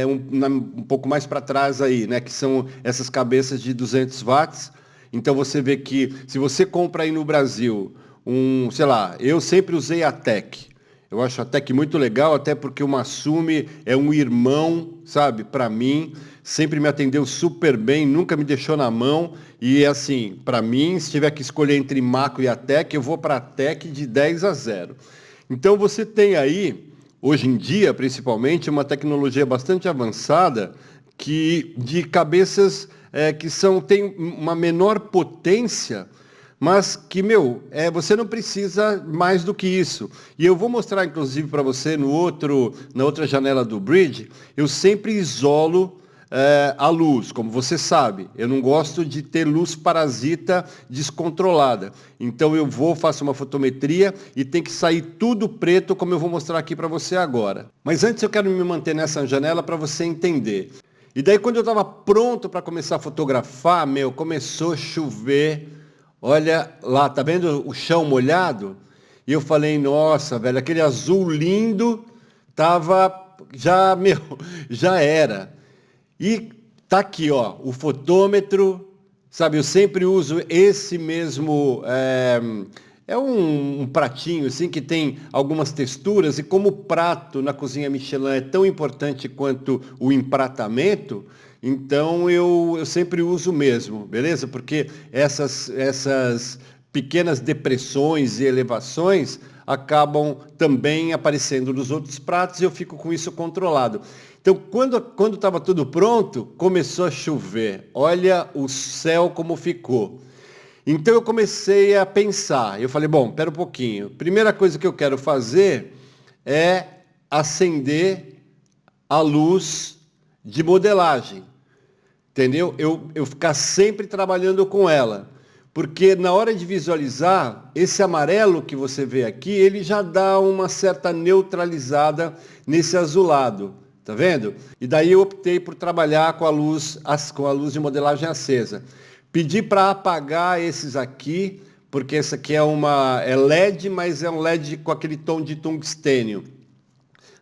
um pouco mais para trás aí, né, que são essas cabeças de 200 watts. Então você vê que se você compra aí no Brasil eu sempre usei a Tech. Eu acho a Tech muito legal, até porque o Masumi é um irmão, sabe, para mim, sempre me atendeu super bem, nunca me deixou na mão, e assim, para mim, se tiver que escolher entre Mako e a Tech, eu vou para a Tech de 10-0. Então você tem aí, hoje em dia, principalmente, uma tecnologia bastante avançada, de cabeças que têm uma menor potência, mas que, você não precisa mais do que isso. E eu vou mostrar, inclusive, para você na outra janela do Bridge, eu sempre isolo a luz, como você sabe. Eu não gosto de ter luz parasita descontrolada. Então faço uma fotometria e tem que sair tudo preto, como eu vou mostrar aqui para você agora. Mas antes eu quero me manter nessa janela para você entender. E daí, quando eu estava pronto para começar a fotografar, começou a chover. Olha lá, tá vendo o chão molhado? E eu falei, nossa, velho, aquele azul lindo já era. E tá aqui, ó, o fotômetro, sabe, eu sempre uso esse mesmo, um pratinho assim que tem algumas texturas e como o prato na cozinha Michelin é tão importante quanto o empratamento, então eu sempre uso mesmo, beleza? Porque essas pequenas depressões e elevações acabam também aparecendo nos outros pratos e eu fico com isso controlado. Então, quando estava tudo pronto, começou a chover. Olha o céu como ficou. Então eu comecei a pensar. Eu falei, bom, espera um pouquinho. Primeira coisa que eu quero fazer é acender a luz de modelagem. Entendeu? Eu ficar sempre trabalhando com ela. Porque na hora de visualizar, esse amarelo que você vê aqui, ele já dá uma certa neutralizada nesse azulado. Tá vendo? E daí eu optei por trabalhar com a luz de modelagem acesa. Pedi para apagar esses aqui, porque esse aqui é LED, mas é um LED com aquele tom de tungstênio,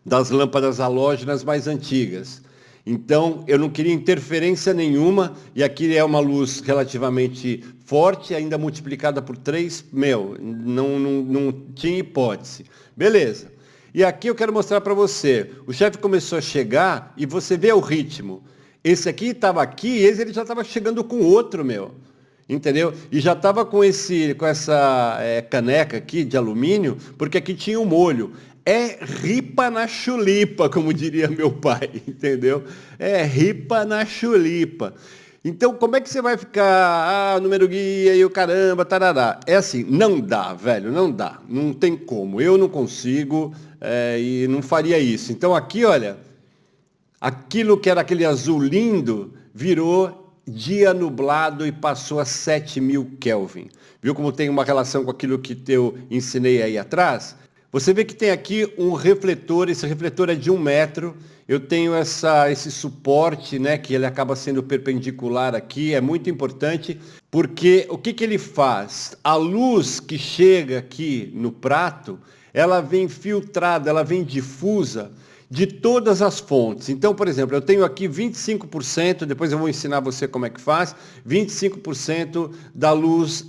das lâmpadas halógenas mais antigas. Então, eu não queria interferência nenhuma, e aqui é uma luz relativamente forte, ainda multiplicada por 3, não tinha hipótese. Beleza. E aqui eu quero mostrar para você. O chefe começou a chegar e você vê o ritmo. Esse aqui estava aqui, ele já estava chegando com outro, entendeu? E já estava com essa caneca aqui de alumínio, porque aqui tinha um molho. É ripa na chulipa, como diria meu pai, entendeu? É ripa na chulipa. Então, como é que você vai ficar, número guia e o caramba, tarará? É assim, não dá, velho, não dá. Não tem como. Eu não consigo e não faria isso. Então, aqui, olha, aquilo que era aquele azul lindo virou dia nublado e passou a 7.000 Kelvin. Viu como tem uma relação com aquilo que eu ensinei aí atrás? Você vê que tem aqui um refletor, esse refletor é de 1 metro. Eu tenho esse suporte, né, que ele acaba sendo perpendicular aqui, é muito importante, porque o que ele faz? A luz que chega aqui no prato, ela vem filtrada, ela vem difusa de todas as fontes. Então, por exemplo, eu tenho aqui 25%, depois eu vou ensinar você como é que faz, 25% da luz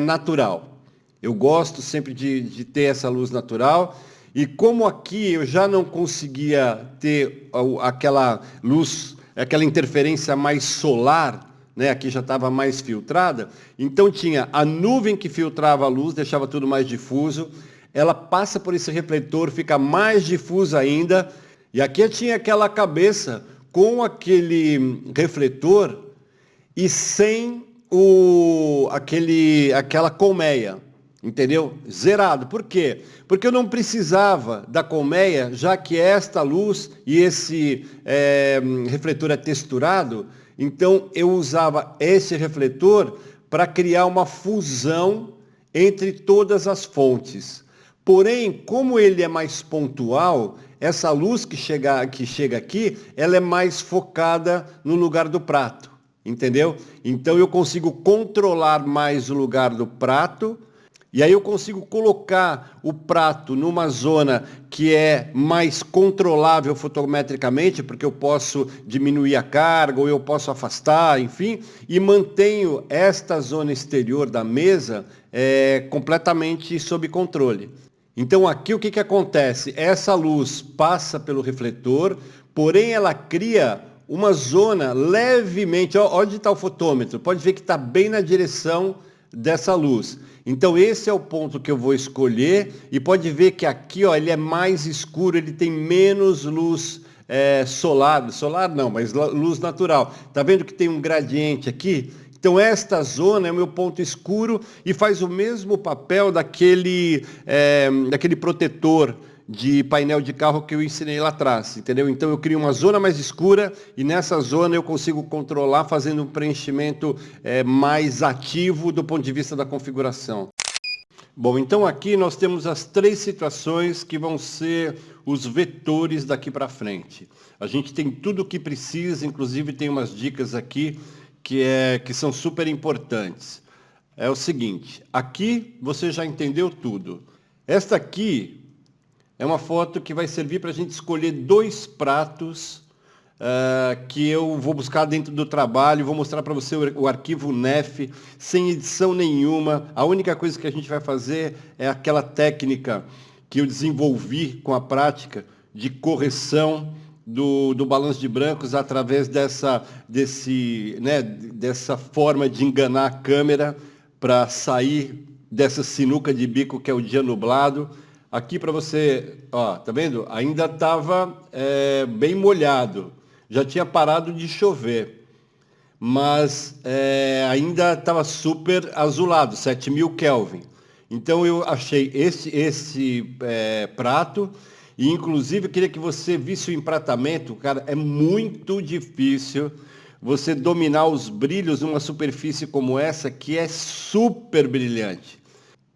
natural. Eu gosto sempre de ter essa luz natural. E como aqui eu já não conseguia ter aquela luz, aquela interferência mais solar, né? Aqui já estava mais filtrada, então tinha a nuvem que filtrava a luz, deixava tudo mais difuso, ela passa por esse refletor, fica mais difusa ainda, e aqui eu tinha aquela cabeça com aquele refletor e sem aquela colmeia. Entendeu? Zerado. Por quê? Porque eu não precisava da colmeia, já que esta luz e esse refletor é texturado, então eu usava esse refletor para criar uma fusão entre todas as fontes. Porém, como ele é mais pontual, essa luz que chega aqui, ela é mais focada no lugar do prato. Entendeu? Então eu consigo controlar mais o lugar do prato. E aí eu consigo colocar o prato numa zona que é mais controlável fotometricamente, porque eu posso diminuir a carga, ou eu posso afastar, enfim, e mantenho esta zona exterior da mesa completamente sob controle. Então aqui o que acontece? Essa luz passa pelo refletor, porém ela cria uma zona levemente, onde está o fotômetro? Pode ver que está bem na direção dessa luz. Então esse é o ponto que eu vou escolher e pode ver que aqui ele é mais escuro, ele tem menos luz solar não, mas luz natural. Tá vendo que tem um gradiente aqui? Então esta zona é o meu ponto escuro e faz o mesmo papel daquele protetor de painel de carro que eu ensinei lá atrás, entendeu? Então eu crio uma zona mais escura e nessa zona eu consigo controlar fazendo um preenchimento mais ativo do ponto de vista da configuração. Bom, então aqui nós temos as 3 situações que vão ser os vetores daqui para frente. A gente tem tudo o que precisa, inclusive tem umas dicas aqui que são super importantes. É o seguinte, aqui você já entendeu tudo. Esta aqui é uma foto que vai servir para a gente escolher 2 pratos que eu vou buscar dentro do trabalho, vou mostrar para você o arquivo NEF, sem edição nenhuma. A única coisa que a gente vai fazer é aquela técnica que eu desenvolvi com a prática de correção do balanço de brancos através dessa forma de enganar a câmera para sair dessa sinuca de bico que é o dia nublado. Aqui para você, ó, tá vendo? Ainda estava bem molhado. Já tinha parado de chover. Mas ainda estava super azulado, 7.000 Kelvin. Então eu achei esse prato e inclusive eu queria que você visse o empratamento, cara, é muito difícil você dominar os brilhos numa superfície como essa que é super brilhante.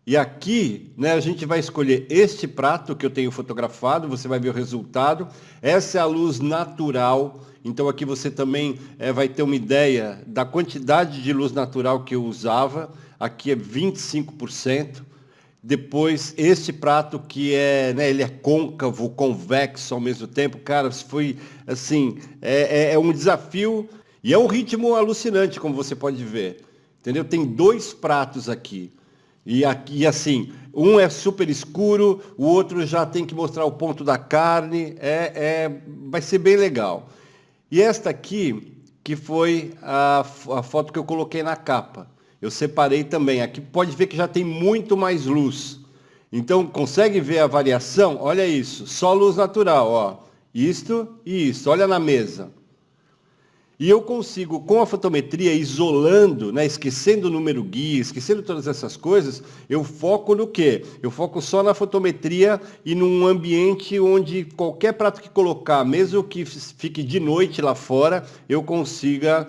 E aqui, né, a gente vai escolher este prato que eu tenho fotografado, você vai ver o resultado. Essa é a luz natural, então aqui você também vai ter uma ideia da quantidade de luz natural que eu usava. Aqui é 25%. Depois, este prato que né, ele é côncavo, convexo ao mesmo tempo. Cara, foi assim, é um desafio e é um ritmo alucinante, como você pode ver. Entendeu? Tem 2 pratos aqui. E aqui, assim, um é super escuro, o outro já tem que mostrar o ponto da carne, vai ser bem legal. E esta aqui, que foi a foto que eu coloquei na capa. Eu separei também. Aqui pode ver que já tem muito mais luz. Então, consegue ver a variação? Olha isso, só luz natural, ó. Isto e isso, olha na mesa. E eu consigo, com a fotometria, isolando, né, esquecendo o número guia, esquecendo todas essas coisas, eu foco no quê? Eu foco só na fotometria e num ambiente onde qualquer prato que colocar, mesmo que fique de noite lá fora, eu consiga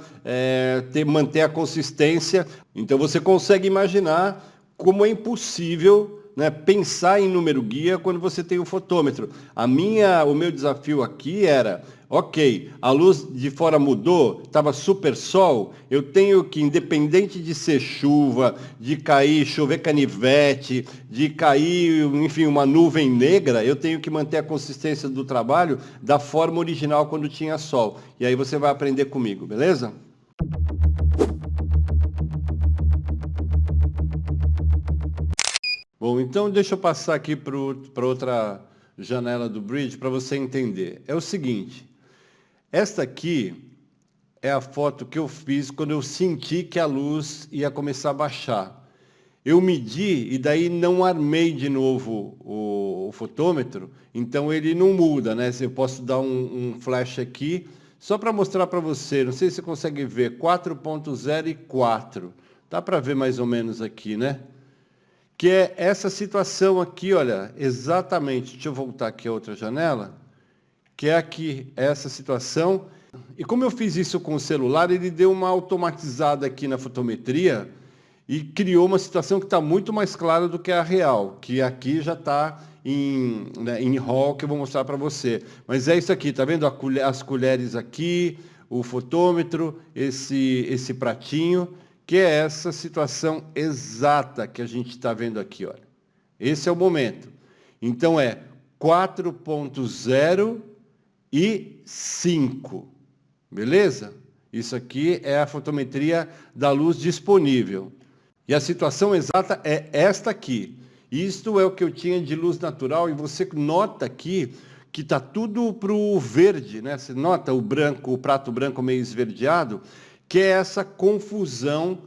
manter a consistência. Então você consegue imaginar como é impossível, né, pensar em número guia quando você tem o fotômetro. O meu desafio aqui era, ok, a luz de fora mudou, estava super sol, eu tenho que, independente de ser chuva, de cair, chover canivete, de cair, enfim, uma nuvem negra, eu tenho que manter a consistência do trabalho da forma original quando tinha sol. E aí você vai aprender comigo, beleza? Bom, então deixa eu passar aqui para outra janela do Bridge para você entender. É o seguinte, esta aqui é a foto que eu fiz quando eu senti que a luz ia começar a baixar. Eu medi e daí não armei de novo o fotômetro, então ele não muda, né? Eu posso dar um flash aqui, só para mostrar para você, não sei se você consegue ver, 4.0 e 4. Dá para ver mais ou menos aqui, né? Que é essa situação aqui, olha, exatamente, deixa eu voltar aqui a outra janela, que é aqui, essa situação. E como eu fiz isso com o celular, ele deu uma automatizada aqui na fotometria e criou uma situação que está muito mais clara do que a real, que aqui já está em RAW, que eu vou mostrar para você. Mas é isso aqui, tá vendo as colheres aqui, o fotômetro, esse pratinho, que é essa situação exata que a gente está vendo aqui, olha. Esse é o momento. Então é 4.0 e 5, beleza? Isso aqui é a fotometria da luz disponível. E a situação exata é esta aqui. Isto é o que eu tinha de luz natural e você nota aqui que está tudo para o verde, né? Você nota o branco, o prato branco meio esverdeado, que é essa confusão,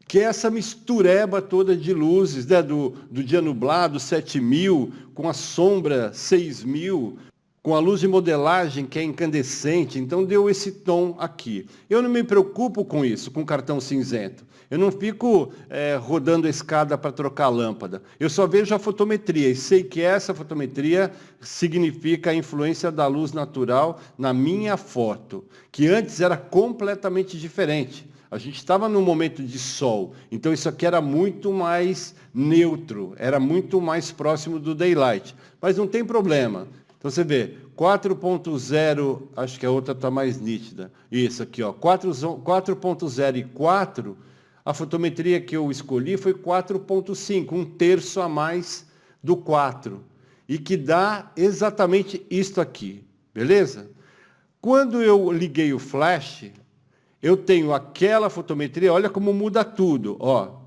que é essa mistureba toda de luzes, né? do dia nublado, 7.000, com a sombra, 6.000, com a luz de modelagem, que é incandescente. Então, deu esse tom aqui. Eu não me preocupo com isso, com cartão cinzento. Eu não fico rodando a escada para trocar a lâmpada. Eu só vejo a fotometria e sei que essa fotometria significa a influência da luz natural na minha foto, que antes era completamente diferente. A gente estava num momento de sol, então isso aqui era muito mais neutro, era muito mais próximo do daylight. Mas não tem problema. Então você vê, 4.0, acho que a outra está mais nítida. Isso aqui, ó, 4.0 e 4, a fotometria que eu escolhi foi 4.5, um terço a mais do 4. E que dá exatamente isto aqui, beleza? Quando eu liguei o flash, eu tenho aquela fotometria, olha como muda tudo, ó.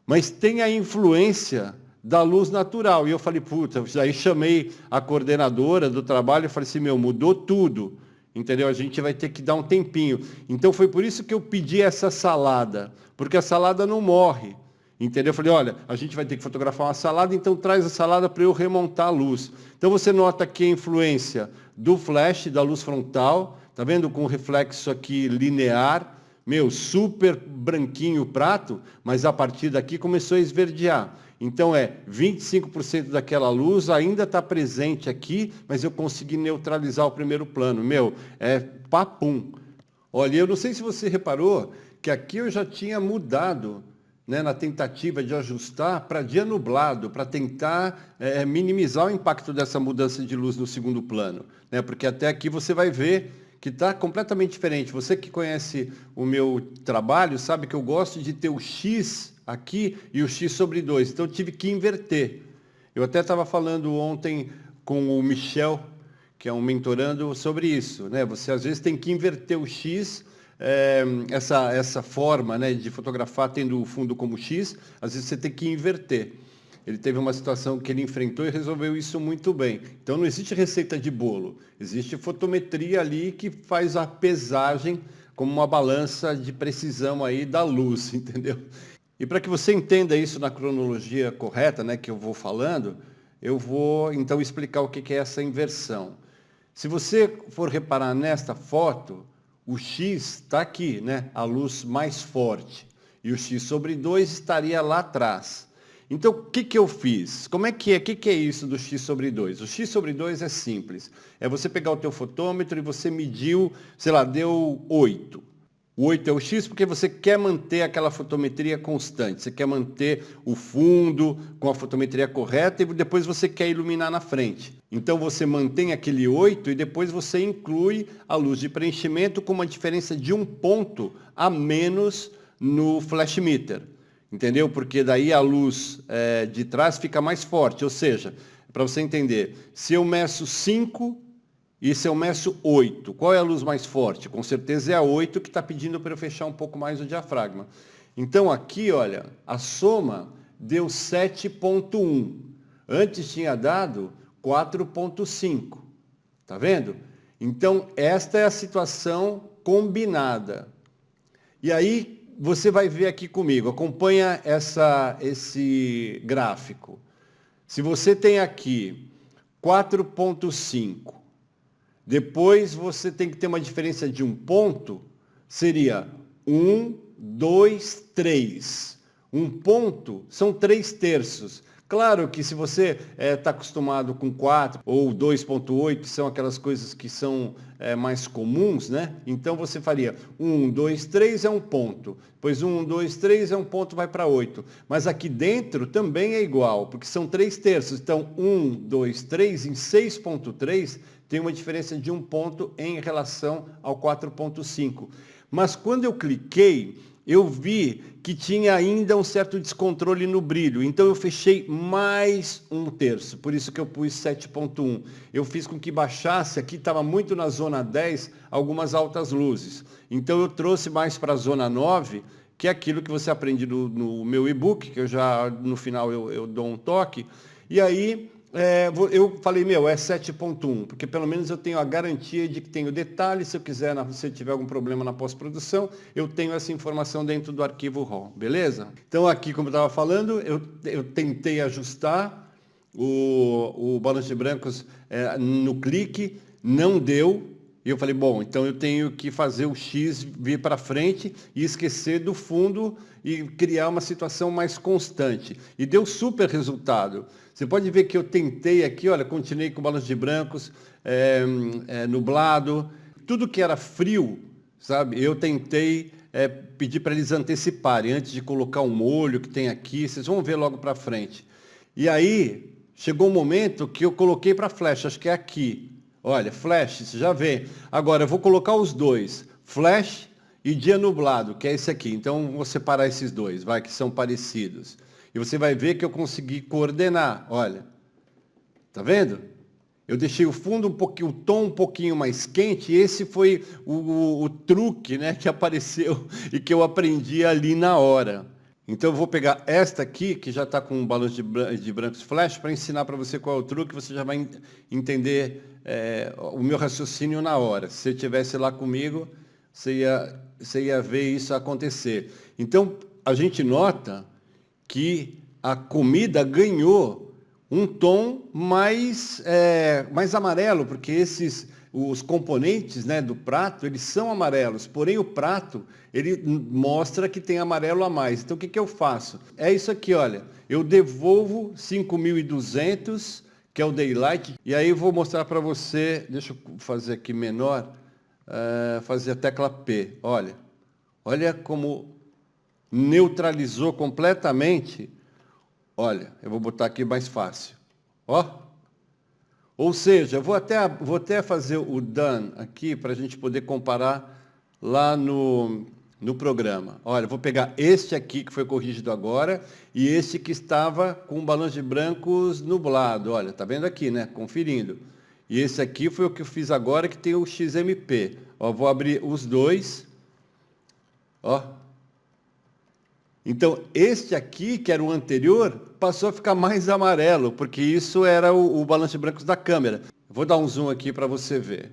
Mas tem a influência da luz natural. E eu falei, puta, aí chamei a coordenadora do trabalho e falei assim, mudou tudo. Entendeu? A gente vai ter que dar um tempinho. Então foi por isso que eu pedi essa salada, porque a salada não morre. Entendeu? Eu falei, olha, a gente vai ter que fotografar uma salada, então traz a salada para eu remontar a luz. Então você nota aqui a influência do flash, da luz frontal, tá vendo? Com reflexo aqui linear, meu, super branquinho o prato, mas a partir daqui começou a esverdear. Então 25% daquela luz ainda está presente aqui, mas eu consegui neutralizar o primeiro plano. Meu, é papum. Olha, eu não sei se você reparou que aqui eu já tinha mudado, né, na tentativa de ajustar para dia nublado, para tentar minimizar o impacto dessa mudança de luz no segundo plano, né? Porque até aqui você vai ver que está completamente diferente. Você que conhece o meu trabalho sabe que eu gosto de ter o X aqui e o X sobre 2, então eu tive que inverter. Eu até estava falando ontem com o Michel, que é um mentorando, sobre isso, né? Você às vezes tem que inverter o X, essa forma, né, de fotografar tendo o fundo como X, às vezes você tem que inverter. Ele teve uma situação que ele enfrentou e resolveu isso muito bem. Então não existe receita de bolo, existe fotometria ali que faz a pesagem como uma balança de precisão aí da luz, entendeu? E para que você entenda isso na cronologia correta, né, que eu vou falando, eu vou então explicar o que é essa inversão. Se você for reparar nesta foto, o X está aqui, né? A luz mais forte. E o X sobre 2 estaria lá atrás. Então, o que eu fiz? Como é que é? O que é isso do X sobre 2? O X sobre 2 é simples. É você pegar o teu fotômetro e você mediu, sei lá, deu 8. O 8 é o X porque você quer manter aquela fotometria constante. Você quer manter o fundo com a fotometria correta e depois você quer iluminar na frente. Então você mantém aquele 8 e depois você inclui a luz de preenchimento com uma diferença de 1 ponto a menos no flash meter. Entendeu? Porque daí a luz de trás fica mais forte. Ou seja, para você entender, se eu meço 5... e se eu meço 8, qual é a luz mais forte? Com certeza é a 8 que está pedindo para eu fechar um pouco mais o diafragma. Então aqui, olha, a soma deu 7,1. Antes tinha dado 4,5. Tá vendo? Então esta é a situação combinada. E aí você vai ver aqui comigo, acompanha esse gráfico. Se você tem aqui 4,5, depois você tem que ter uma diferença de 1 ponto, seria 1, 2, 3. 1 ponto são 3/3. Claro que se você está acostumado com 4 ou 2,8, são aquelas coisas que são mais comuns, né? Então você faria 1, 2, 3 é 1 ponto. Depois 1, 2, 3 é 1 ponto, vai para 8. Mas aqui dentro também é igual, porque são 3/3. Então 1, 2, 3 em 6,3 tem uma diferença de 1 ponto em relação ao 4,5. Mas quando eu cliquei, eu vi que tinha ainda um certo descontrole no brilho. Então eu fechei mais 1/3, por isso que eu pus 7,1. Eu fiz com que baixasse, aqui estava muito na zona 10, algumas altas luzes. Então eu trouxe mais para a zona 9, que é aquilo que você aprende no meu e-book, que eu já, no final, eu dou um toque. E aí eu falei, é 7,1, porque pelo menos eu tenho a garantia de que tenho detalhes. Se eu quiser, se eu tiver algum problema na pós-produção, eu tenho essa informação dentro do arquivo RAW, beleza? Então aqui, como eu estava falando, eu tentei ajustar o balanço de brancos no clique, não deu. E eu falei, bom, então eu tenho que fazer o X vir para frente e esquecer do fundo e criar uma situação mais constante. E deu super resultado. Você pode ver que eu tentei aqui, olha, continuei com balanço de brancos, nublado, tudo que era frio, sabe? Eu tentei pedir para eles anteciparem, antes de colocar um molho que tem aqui, vocês vão ver logo para frente. E aí, chegou um momento que eu coloquei para flash, acho que é aqui. Olha, flash, você já vê. Agora, eu vou colocar os dois, flash e dia nublado, que é esse aqui. Então, vou separar esses dois, que são parecidos. E você vai ver que eu consegui coordenar, olha. Tá vendo? Eu deixei o fundo o tom um pouquinho mais quente, e esse foi o truque, né, que apareceu e que eu aprendi ali na hora. Então eu vou pegar esta aqui, que já está com um balanço de brancos flash, para ensinar para você qual é o truque, você já vai entender o meu raciocínio na hora. Se você estivesse lá comigo, você ia ver isso acontecer. Então, a gente nota que a comida ganhou um tom mais amarelo, porque os componentes, né, do prato, eles são amarelos, porém o prato, ele mostra que tem amarelo a mais. Então o que eu faço? É isso aqui, olha, eu devolvo 5.200, que é o Daylight, e aí eu vou mostrar para você, deixa eu fazer aqui menor, fazer a tecla P, olha como neutralizou completamente. Olha, eu vou botar aqui mais fácil. Ou seja, eu vou até fazer o done aqui para a gente poder comparar lá no programa. Olha, eu vou pegar este aqui que foi corrigido agora e este que estava com o balanço de brancos nublado. Olha, tá vendo aqui, né? Conferindo. E esse aqui foi o que eu fiz agora, que tem o XMP. Vou abrir os dois. Então, este aqui, que era o anterior, passou a ficar mais amarelo, porque isso era o balanço de brancos da câmera. Vou dar um zoom aqui para você ver.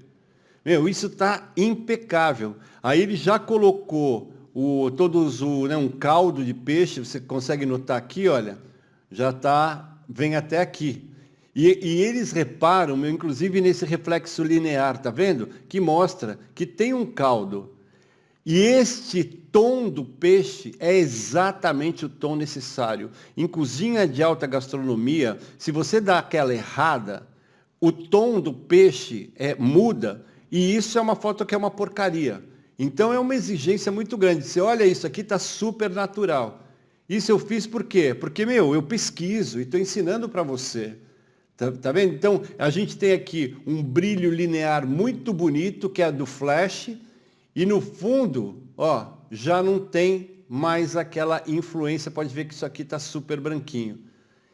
Isso está impecável. Aí ele já colocou um caldo de peixe, você consegue notar aqui, olha, vem até aqui. E eles reparam, inclusive nesse reflexo linear, tá vendo? Que mostra que tem um caldo. E este tom do peixe é exatamente o tom necessário. Em cozinha de alta gastronomia, se você dá aquela errada, o tom do peixe muda, e isso é uma foto que é uma porcaria. Então é uma exigência muito grande. Você olha isso aqui, está super natural. Isso eu fiz por quê? Porque, eu pesquiso e estou ensinando para você. Tá vendo? Então, a gente tem aqui um brilho linear muito bonito, que é do flash. E no fundo, já não tem mais aquela influência, pode ver que isso aqui está super branquinho.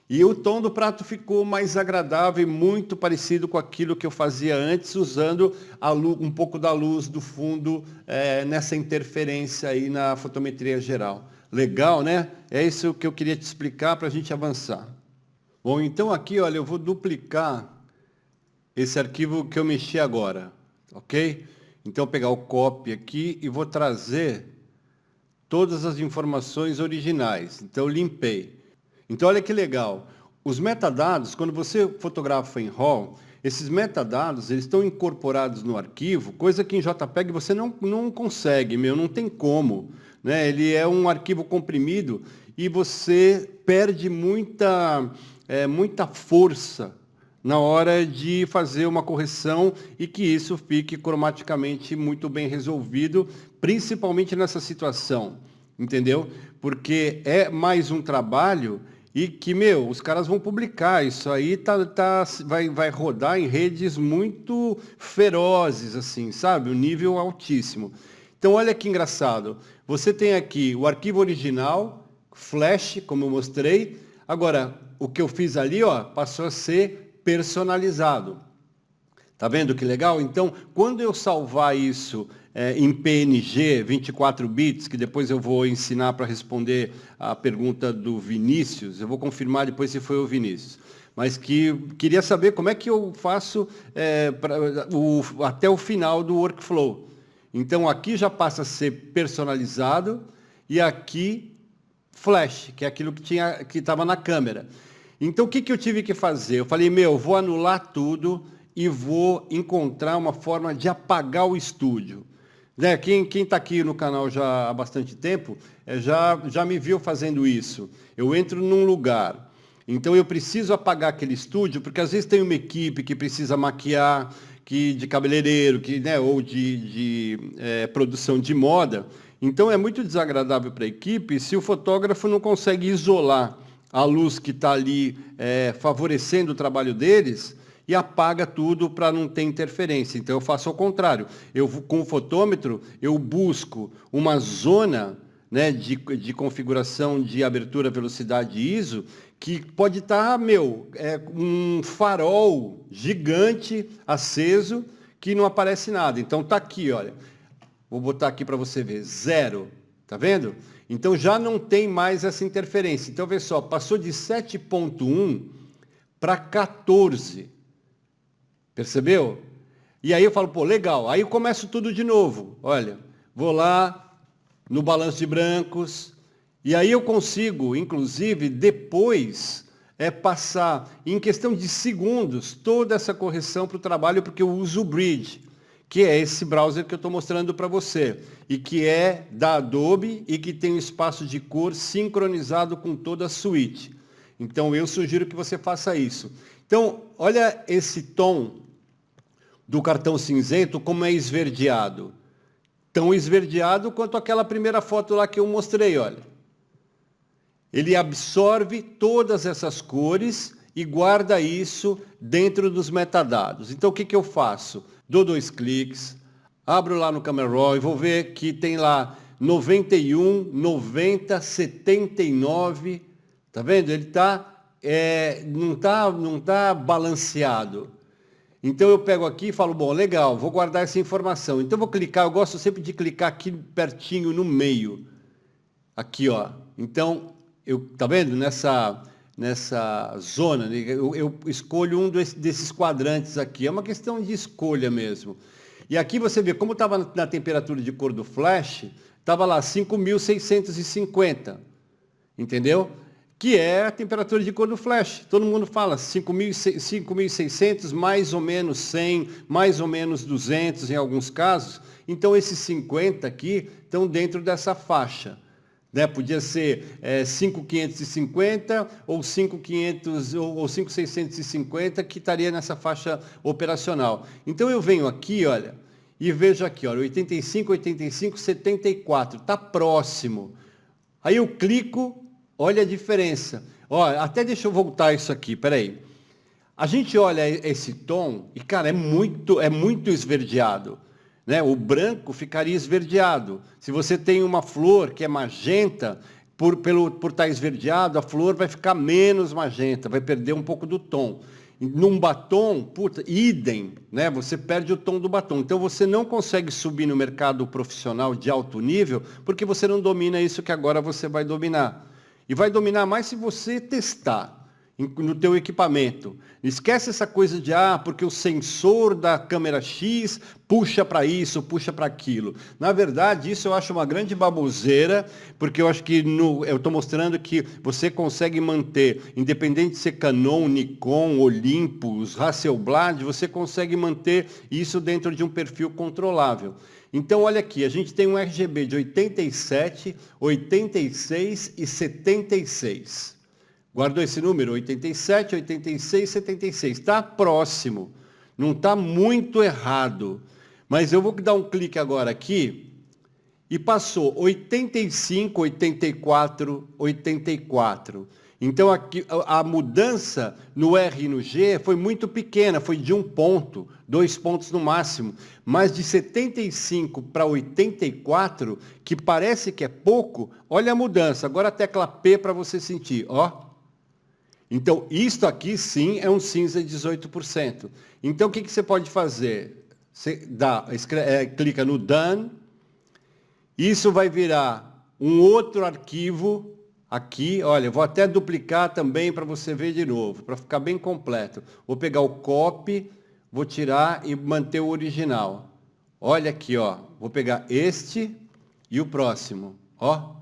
E o tom do prato ficou mais agradável e muito parecido com aquilo que eu fazia antes, usando um pouco da luz do fundo nessa interferência aí na fotometria geral. Legal, né? É isso que eu queria te explicar para a gente avançar. Bom, então aqui, olha, eu vou duplicar esse arquivo que eu mexi agora, ok? Então, eu vou pegar o copy aqui e vou trazer todas as informações originais. Então, eu limpei. Então, olha que legal. Os metadados, quando você fotografa em RAW, esses metadados eles estão incorporados no arquivo, coisa que em JPEG você não consegue, não tem como. Né? Ele é um arquivo comprimido e você perde muita força na hora de fazer uma correção e que isso fique cromaticamente muito bem resolvido, principalmente nessa situação, entendeu? Porque é mais um trabalho e que, os caras vão publicar, isso aí vai rodar em redes muito ferozes, assim, sabe? Um nível altíssimo. Então, olha que engraçado, você tem aqui o arquivo original, Flash, como eu mostrei, agora, o que eu fiz ali, passou a ser personalizado. Tá vendo que legal? Então, quando eu salvar isso em PNG, 24 bits, que depois eu vou ensinar para responder a pergunta do Vinícius, eu vou confirmar depois se foi o Vinícius, mas que queria saber como é que eu faço até o final do workflow. Então, aqui já passa a ser personalizado e aqui flash, que é aquilo que estava na câmera. Então, o que eu tive que fazer? Eu falei, vou anular tudo e vou encontrar uma forma de apagar o estúdio. Né? Quem está aqui no canal já há bastante tempo, já me viu fazendo isso. Eu entro num lugar, então eu preciso apagar aquele estúdio, porque às vezes tem uma equipe que precisa maquiar, de cabeleireiro, ou de produção de moda. Então, é muito desagradável para a equipe se o fotógrafo não consegue isolar a luz que está ali favorecendo o trabalho deles e apaga tudo para não ter interferência. Então, eu faço ao contrário. Com o fotômetro, eu busco uma zona de configuração de abertura, velocidade e ISO, que pode estar, um farol gigante aceso que não aparece nada. Então, está aqui, olha. Vou botar aqui para você ver. 0. Tá vendo? Então, já não tem mais essa interferência. Então, vê só, passou de 7.1 para 14. Percebeu? E aí eu falo, legal. Aí eu começo tudo de novo. Olha, vou lá no balanço de brancos E aí eu consigo, inclusive, depois passar, em questão de segundos, toda essa correção para o trabalho, porque eu uso o Bridge, que é esse browser que eu estou mostrando para você, e que é da Adobe e que tem um espaço de cor sincronizado com toda a suíte. Então eu sugiro que você faça isso. Então, olha esse tom do cartão cinzento, como é esverdeado. Tão esverdeado quanto aquela primeira foto lá que eu mostrei, olha. Ele absorve todas essas cores e guarda isso dentro dos metadados. Então, o que eu faço? Dou 2 cliques, abro lá no Camera Raw e vou ver que tem lá 91, 90, 79. Tá vendo? Ele não tá balanceado. Então eu pego aqui e falo, bom, legal, vou guardar essa informação. Então eu vou clicar, eu gosto sempre de clicar aqui pertinho no meio. Aqui, ó. Então, tá vendo? Nessa zona, eu escolho um desses quadrantes aqui. É uma questão de escolha mesmo. E aqui você vê, como estava na temperatura de cor do flash, estava lá 5.650. Entendeu? Que é a temperatura de cor do flash. Todo mundo fala 5.600, mais ou menos 100, mais ou menos 200 em alguns casos. Então, esses 50 aqui estão dentro dessa faixa. Né? Podia ser 5.550 ou 5.500 ou 5.650 que estaria nessa faixa operacional. Então, eu venho aqui, olha, e vejo aqui, olha, 85, 85, 74. Está próximo. Aí eu clico. Olha a diferença. Olha, até deixa eu voltar isso aqui, peraí. A gente olha esse tom e, cara, é muito esverdeado. Né? O branco ficaria esverdeado. Se você tem uma flor que é magenta, por estar esverdeado, a flor vai ficar menos magenta, vai perder um pouco do tom. Num batom, idem, né? Você perde o tom do batom. Então você não consegue subir no mercado profissional de alto nível porque você não domina isso que agora você vai dominar. E vai dominar mais se você testar no teu equipamento. Esquece essa coisa de, porque o sensor da câmera X puxa para isso, puxa para aquilo. Na verdade, isso eu acho uma grande baboseira, porque eu acho que eu estou mostrando que você consegue manter, independente de ser Canon, Nikon, Olympus, Hasselblad, você consegue manter isso dentro de um perfil controlável. Então, olha aqui, a gente tem um RGB de 87, 86 e 76. Guardou esse número? 87, 86, 76. Está próximo. Não está muito errado. Mas eu vou dar um clique agora aqui e passou 85, 84, 84. Então, aqui, a mudança no R e no G foi muito pequena, foi de 1 ponto, 2 pontos no máximo. Mas de 75 para 84, que parece que é pouco, olha a mudança. Agora a tecla P para você sentir, ó. Então, isto aqui sim é um cinza de 18%. Então, o que você pode fazer? Você clica no Done, isso vai virar um outro arquivo. Aqui, olha, vou até duplicar também para você ver de novo, para ficar bem completo. Vou pegar o copy, vou tirar e manter o original. Olha aqui, ó. Vou pegar este e o próximo, ó.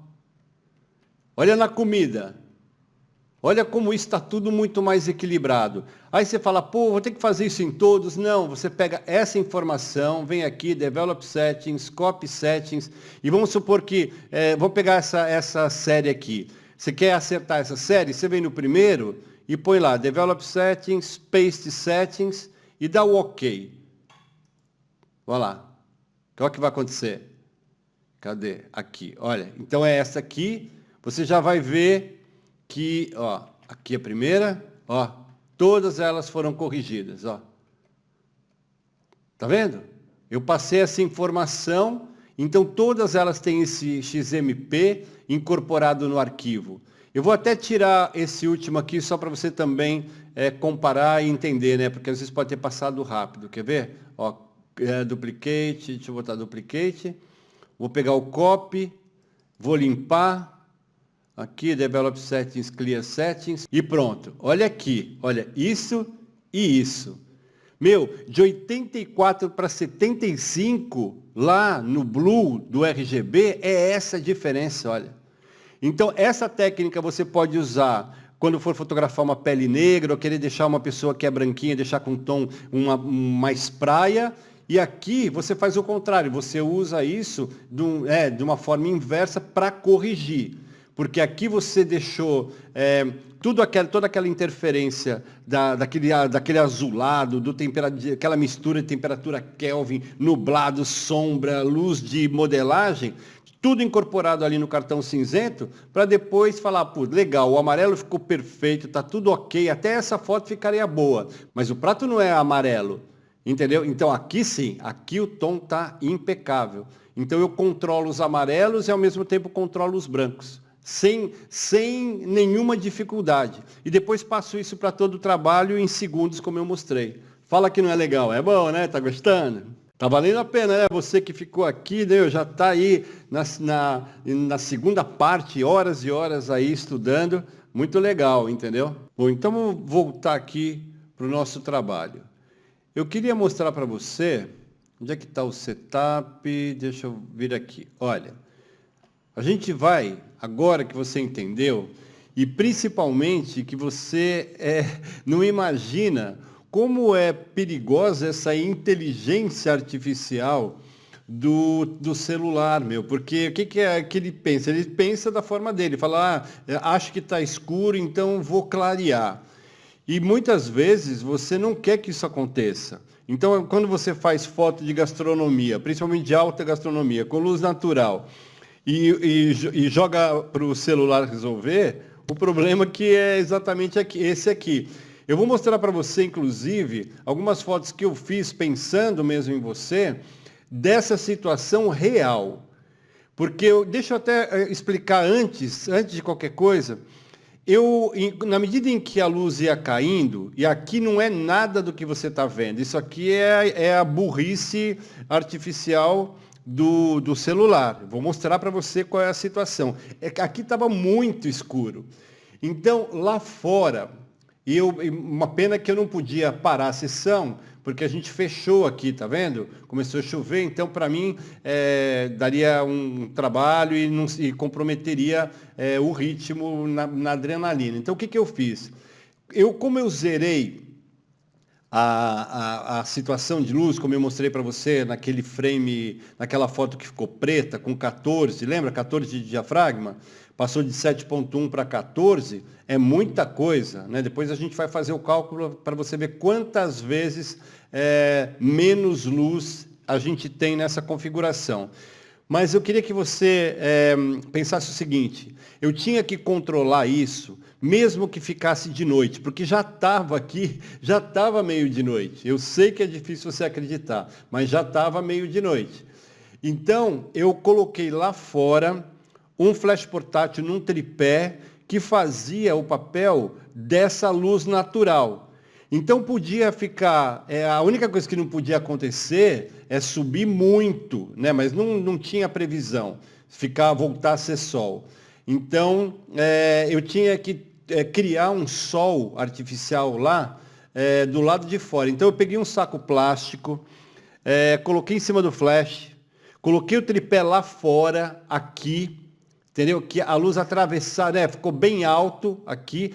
Olha na comida. Olha como está tudo muito mais equilibrado. Aí você fala, vou ter que fazer isso em todos. Não, você pega essa informação, vem aqui, Develop Settings, Copy Settings, e vamos supor que, vou pegar essa série aqui. Você quer acertar essa série? Você vem no primeiro e põe lá, Develop Settings, Paste Settings, e dá o OK. Olha lá. Olha o que vai acontecer. Cadê? Aqui, olha. Então é essa aqui, você já vai ver que, ó, aqui a primeira, ó, todas elas foram corrigidas, ó. Tá vendo? Eu passei essa informação, então todas elas têm esse XMP incorporado no arquivo. Eu vou até tirar esse último aqui só para você também comparar e entender, né? Porque às vezes pode ter passado rápido. Quer ver? Ó, duplicate, deixa eu botar duplicate. Vou pegar o copy, vou limpar. Aqui, Develop Settings, Clear Settings. E pronto. Olha aqui. Olha, isso e isso. Meu, de 84 para 75, lá no Blue do RGB, é essa a diferença, olha. Então, essa técnica você pode usar quando for fotografar uma pele negra, ou querer deixar uma pessoa que é branquinha, deixar com um tom mais praia. E aqui você faz o contrário, você usa isso de uma forma inversa para corrigir. Porque aqui você deixou toda aquela interferência daquele azulado, aquela mistura de temperatura Kelvin, nublado, sombra, luz de modelagem, tudo incorporado ali no cartão cinzento, para depois falar, pô, legal, o amarelo ficou perfeito, tá tudo ok, até essa foto ficaria boa, mas o prato não é amarelo, entendeu? Então aqui sim, aqui o tom tá impecável. Então eu controlo os amarelos e ao mesmo tempo controlo os brancos, sem nenhuma dificuldade. E depois passo isso para todo o trabalho em segundos, como eu mostrei. Fala que não é legal, é bom, né? Tá gostando? Tá valendo a pena, né? Você que ficou aqui, né? Já está aí na segunda parte, horas e horas aí estudando. Muito legal, entendeu? Bom, então vamos voltar aqui para o nosso trabalho. Eu queria mostrar para você, onde é que está o setup? Deixa eu vir aqui. Olha, a gente vai, agora que você entendeu, e principalmente que você não imagina como é perigosa essa inteligência artificial do celular, meu. Porque o que é que ele pensa? Ele pensa da forma dele, fala, acho que está escuro, então vou clarear. E muitas vezes você não quer que isso aconteça. Então, quando você faz foto de gastronomia, principalmente de alta gastronomia, com luz natural, e joga para o celular resolver, o problema que é exatamente esse aqui. Eu vou mostrar para você, inclusive, algumas fotos que eu fiz pensando mesmo em você, dessa situação real. Porque, deixa eu até explicar antes de qualquer coisa, na medida em que a luz ia caindo, e aqui não é nada do que você está vendo, isso aqui é a burrice artificial do celular. Vou mostrar para você qual é a situação. Aqui estava muito escuro. Então, lá fora, uma pena que eu não podia parar a sessão, porque a gente fechou aqui, tá vendo? Começou a chover, então para mim daria um trabalho e comprometeria o ritmo na adrenalina. Então o que eu fiz? Como eu zerei a situação de luz, como eu mostrei para você naquele frame, naquela foto que ficou preta, com 14, lembra? 14 de diafragma? Passou de 7.1 para 14, é muita coisa, né? Depois a gente vai fazer o cálculo para você ver quantas vezes menos luz a gente tem nessa configuração. Mas eu queria que você pensasse o seguinte, eu tinha que controlar isso, mesmo que ficasse de noite, porque já estava meio de noite. Eu sei que é difícil você acreditar, mas já estava meio de noite. Então, eu coloquei lá fora um flash portátil num tripé que fazia o papel dessa luz natural. Então podia ficar, a única coisa que não podia acontecer é subir muito, né? Mas não tinha previsão, voltar a ser sol. Então eu tinha que criar um sol artificial lá do lado de fora. Então eu peguei um saco plástico, coloquei em cima do flash, coloquei o tripé lá fora, aqui, entendeu? Que a luz atravessava, né? Ficou bem alto aqui,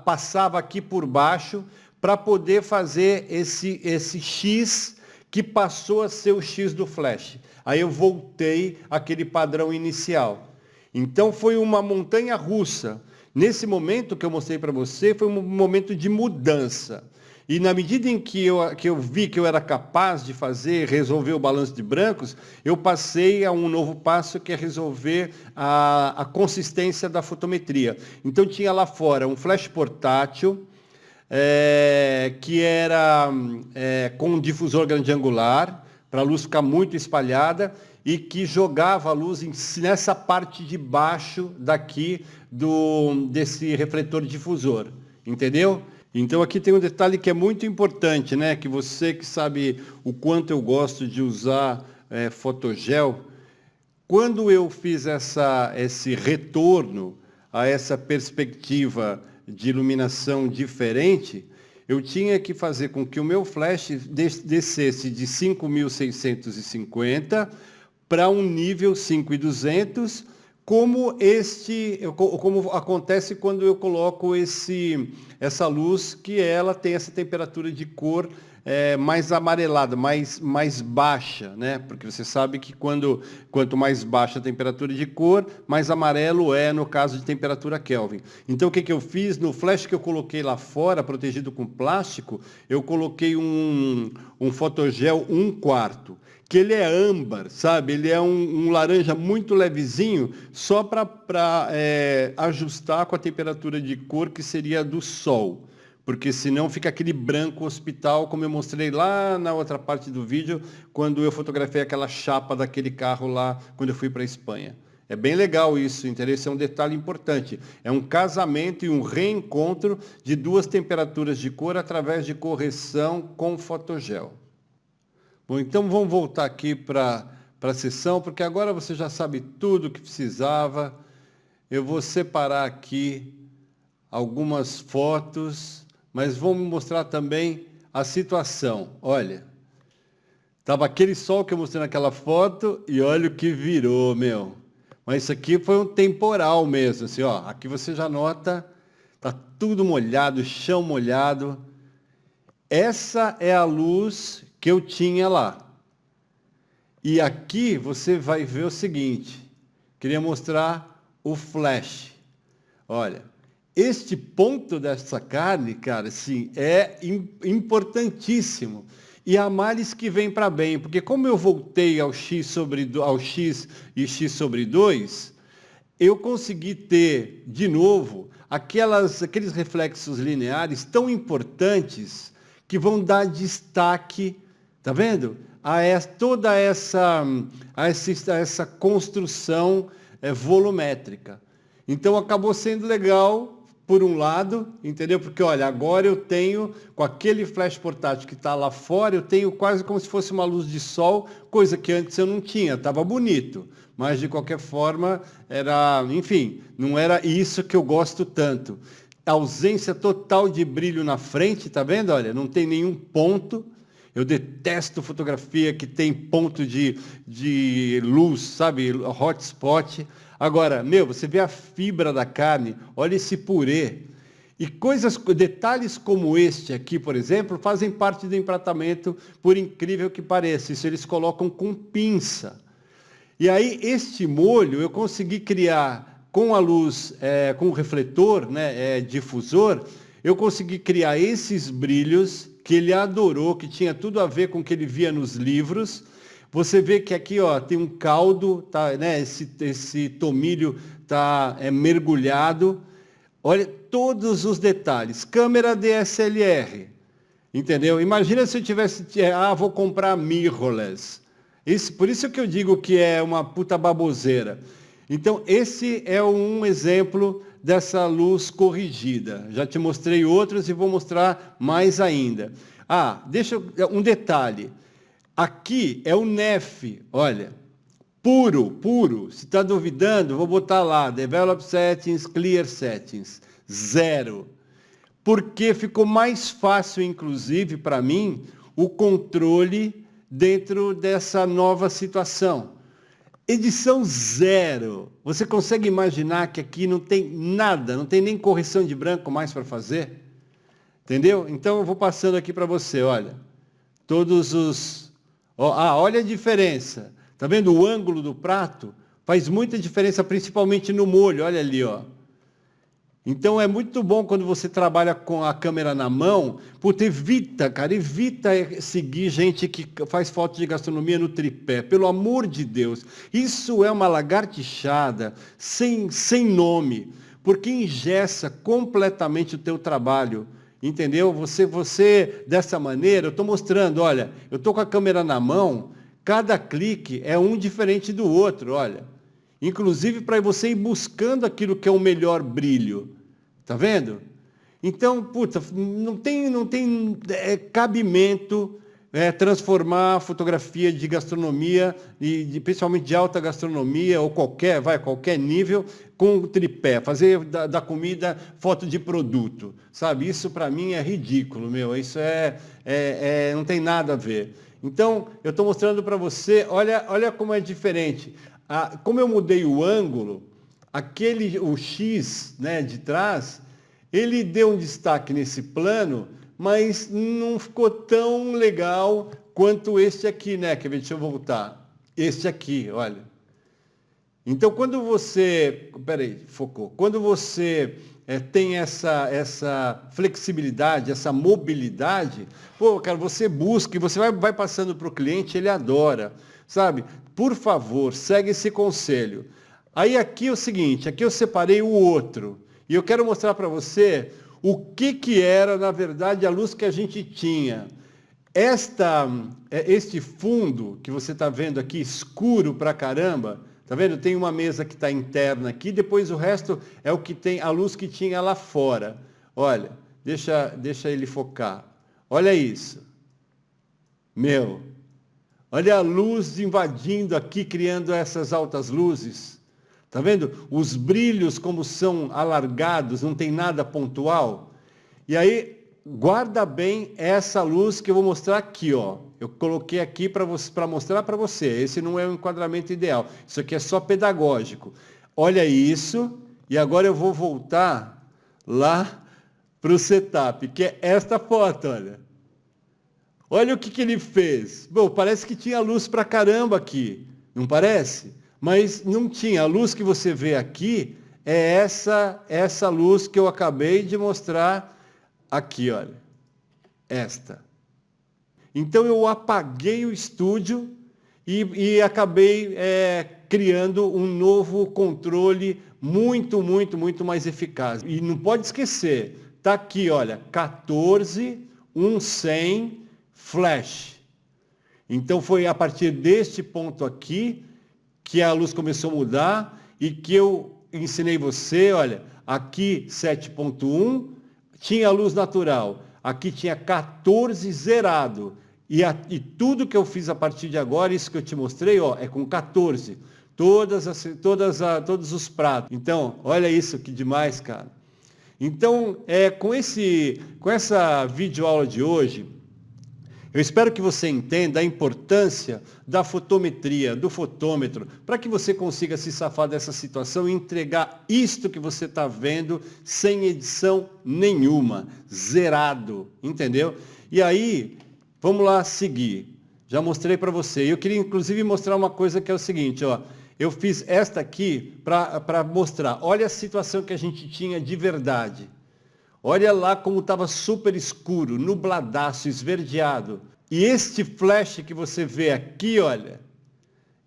passava aqui por baixo, para poder fazer esse X que passou a ser o X do flash. Aí eu voltei àquele padrão inicial. Então foi uma montanha russa. Nesse momento que eu mostrei para você, foi um momento de mudança. E na medida em que eu vi que eu era capaz de resolver o balanço de brancos, eu passei a um novo passo, que é resolver a consistência da fotometria. Então tinha lá fora um flash portátil, que era com um difusor grande angular, para a luz ficar muito espalhada, e que jogava a luz nessa parte de baixo daqui desse refletor difusor. Entendeu? Então aqui tem um detalhe que é muito importante, né? Que você que sabe o quanto eu gosto de usar fotogel, quando eu fiz esse retorno a essa perspectiva de iluminação diferente, eu tinha que fazer com que o meu flash descesse de 5.650 para um nível 5.200 como acontece quando eu coloco essa luz, que ela tem essa temperatura de cor mais amarelada, mais baixa, né? Porque você sabe que quanto mais baixa a temperatura de cor, mais amarelo é no caso de temperatura Kelvin. Então o que eu fiz? No flash que eu coloquei lá fora, protegido com plástico, eu coloquei um fotogel 1/4. Que ele é âmbar, sabe? Ele é um laranja muito levezinho, só para ajustar com a temperatura de cor que seria do sol. Porque senão fica aquele branco hospital, como eu mostrei lá na outra parte do vídeo, quando eu fotografei aquela chapa daquele carro lá, quando eu fui para a Espanha. É bem legal isso, entendeu? Esse é um detalhe importante. É um casamento e um reencontro de duas temperaturas de cor através de correção com fotogel. Bom, então vamos voltar aqui para a sessão, porque agora você já sabe tudo o que precisava. Eu vou separar aqui algumas fotos, mas vamos mostrar também a situação. Olha, estava aquele sol que eu mostrei naquela foto e olha o que virou, meu. Mas isso aqui foi um temporal mesmo, assim, ó. Aqui você já nota, tá tudo molhado, chão molhado. Essa é a luz que eu tinha lá. E aqui você vai ver o seguinte, queria mostrar o flash. Olha, este ponto dessa carne, cara, assim, é importantíssimo. E há males que vem para bem, porque como eu voltei ao x e x sobre 2, eu consegui ter, de novo, aqueles reflexos lineares tão importantes que vão dar destaque, tá vendo? Toda essa construção volumétrica. Então acabou sendo legal, por um lado, entendeu? Porque, olha, agora eu tenho, com aquele flash portátil que está lá fora, eu tenho quase como se fosse uma luz de sol, coisa que antes eu não tinha, estava bonito. Mas, de qualquer forma, enfim, não era isso que eu gosto tanto. A ausência total de brilho na frente, tá vendo? Olha, não tem nenhum ponto. Eu detesto fotografia que tem ponto de luz, sabe? Hotspot. Agora, você vê a fibra da carne, olha esse purê. E detalhes como este aqui, por exemplo, fazem parte do empratamento, por incrível que pareça. Isso eles colocam com pinça. E aí, este molho, eu consegui criar com a luz, com o refletor, né, difusor, eu consegui criar esses brilhos que ele adorou, que tinha tudo a ver com o que ele via nos livros. Você vê que aqui, ó, tem um caldo, tá, né, esse tomilho está por Olha todos os detalhes. Câmera DSLR, entendeu? Imagina se eu tivesse, vou comprar mirrorless. Por isso que eu digo que é uma puta baboseira. Então, esse é um exemplo dessa luz corrigida. Já te mostrei outros e vou mostrar mais ainda. Deixa um detalhe. Aqui é o NEF, olha, puro. Se está duvidando, vou botar lá, Develop Settings, Clear Settings, 0. Porque ficou mais fácil, inclusive, para mim, o controle dentro dessa nova situação. Edição 0. Você consegue imaginar que aqui não tem nada, não tem nem correção de branco mais para fazer? Entendeu? Então, eu vou passando aqui para você, olha. Todos os... olha a diferença. Está vendo o ângulo do prato? Faz muita diferença, principalmente no molho. Olha ali, ó. Então, é muito bom quando você trabalha com a câmera na mão, porque evita seguir gente que faz foto de gastronomia no tripé. Pelo amor de Deus. Isso é uma lagartixada sem nome, porque engessa completamente o teu trabalho. Entendeu? Você dessa maneira, eu estou mostrando, olha, eu estou com a câmera na mão, cada clique é um diferente do outro, olha. Inclusive para você ir buscando aquilo que é o melhor brilho. Tá vendo? Então, não tem cabimento transformar a fotografia de gastronomia, principalmente de alta gastronomia, ou qualquer nível, com o tripé, fazer da comida foto de produto, sabe? Isso para mim é ridículo, meu. Isso não tem nada a ver. Então, eu estou mostrando para você, olha como é diferente. Como eu mudei o ângulo, o X, né, de trás, ele deu um destaque nesse plano, mas não ficou tão legal quanto este aqui, né? Quer ver? Deixa eu voltar. Este aqui, olha. Então, quando você... Peraí, focou. Quando você tem essa flexibilidade, essa mobilidade, pô, cara, você busca e você vai passando para o cliente, ele adora, sabe? Por favor, segue esse conselho. Aí aqui é o seguinte, aqui eu separei o outro. E eu quero mostrar para você o que era, na verdade, a luz que a gente tinha. Este fundo que você está vendo aqui, escuro pra caramba, tá vendo? Tem uma mesa que está interna aqui, depois o resto é o que tem, a luz que tinha lá fora. Olha, deixa ele focar. Olha isso. Meu, olha a luz invadindo aqui, criando essas altas luzes. Tá vendo? Os brilhos como são alargados, não tem nada pontual. E aí, guarda bem essa luz que eu vou mostrar aqui, ó. Eu coloquei aqui para mostrar para você. Esse não é o enquadramento ideal. Isso aqui é só pedagógico. Olha isso. E agora eu vou voltar lá para o setup, que é esta foto, olha. Olha o que ele fez. Bom, parece que tinha luz pra caramba aqui. Não parece? Mas não tinha. A luz que você vê aqui é essa luz que eu acabei de mostrar aqui, olha. Esta. Então eu apaguei o estúdio e acabei criando um novo controle muito mais eficaz. E não pode esquecer, tá aqui, olha, 14.100 flash. Então foi a partir deste ponto aqui que a luz começou a mudar e que eu ensinei você, olha, aqui 7.1 tinha luz natural, aqui tinha 14 zerado. E tudo que eu fiz a partir de agora, isso que eu te mostrei, ó, é com 14. Todos os pratos. Então, olha isso que demais, cara. Então, com essa videoaula de hoje, eu espero que você entenda a importância da fotometria, do fotômetro, para que você consiga se safar dessa situação e entregar isto que você está vendo sem edição nenhuma, zerado, entendeu? E aí, vamos lá seguir. Já mostrei para você. Eu queria, inclusive, mostrar uma coisa que é o seguinte, ó. Eu fiz esta aqui para mostrar. Olha a situação que a gente tinha de verdade. Olha lá como estava super escuro, nubladaço, esverdeado. E este flash que você vê aqui, olha.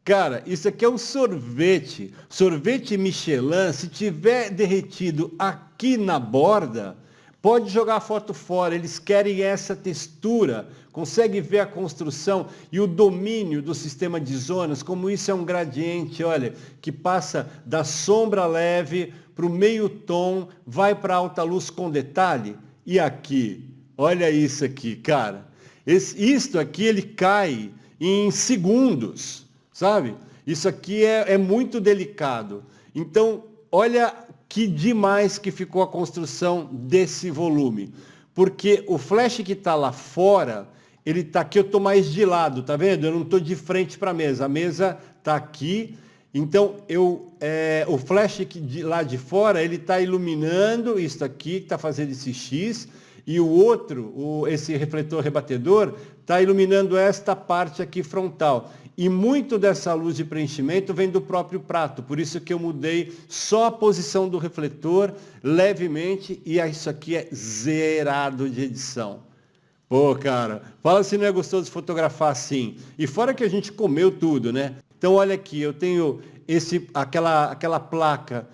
Cara, isso aqui é um sorvete. Sorvete Michelin, se tiver derretido aqui na borda, pode jogar a foto fora. Eles querem essa textura. Consegue ver a construção e o domínio do sistema de zonas, como isso é um gradiente, olha, que passa da sombra leve para o meio tom, vai para alta luz com detalhe. E aqui, olha isso aqui, cara. Isto aqui ele cai em segundos, sabe? Isso aqui é muito delicado. Então, olha que demais que ficou a construção desse volume. Porque o flash que está lá fora, ele está aqui, eu estou mais de lado, tá vendo? Eu não estou de frente para a mesa está aqui. Então, o flash lá de fora, ele está iluminando isso aqui, que está fazendo esse X, e o outro, esse refletor rebatedor, está iluminando esta parte aqui frontal. E muito dessa luz de preenchimento vem do próprio prato, por isso que eu mudei só a posição do refletor levemente, e isso aqui é zerado de edição. Pô, cara, fala se não é gostoso fotografar assim. E fora que a gente comeu tudo, né? Então, olha aqui, eu tenho aquela placa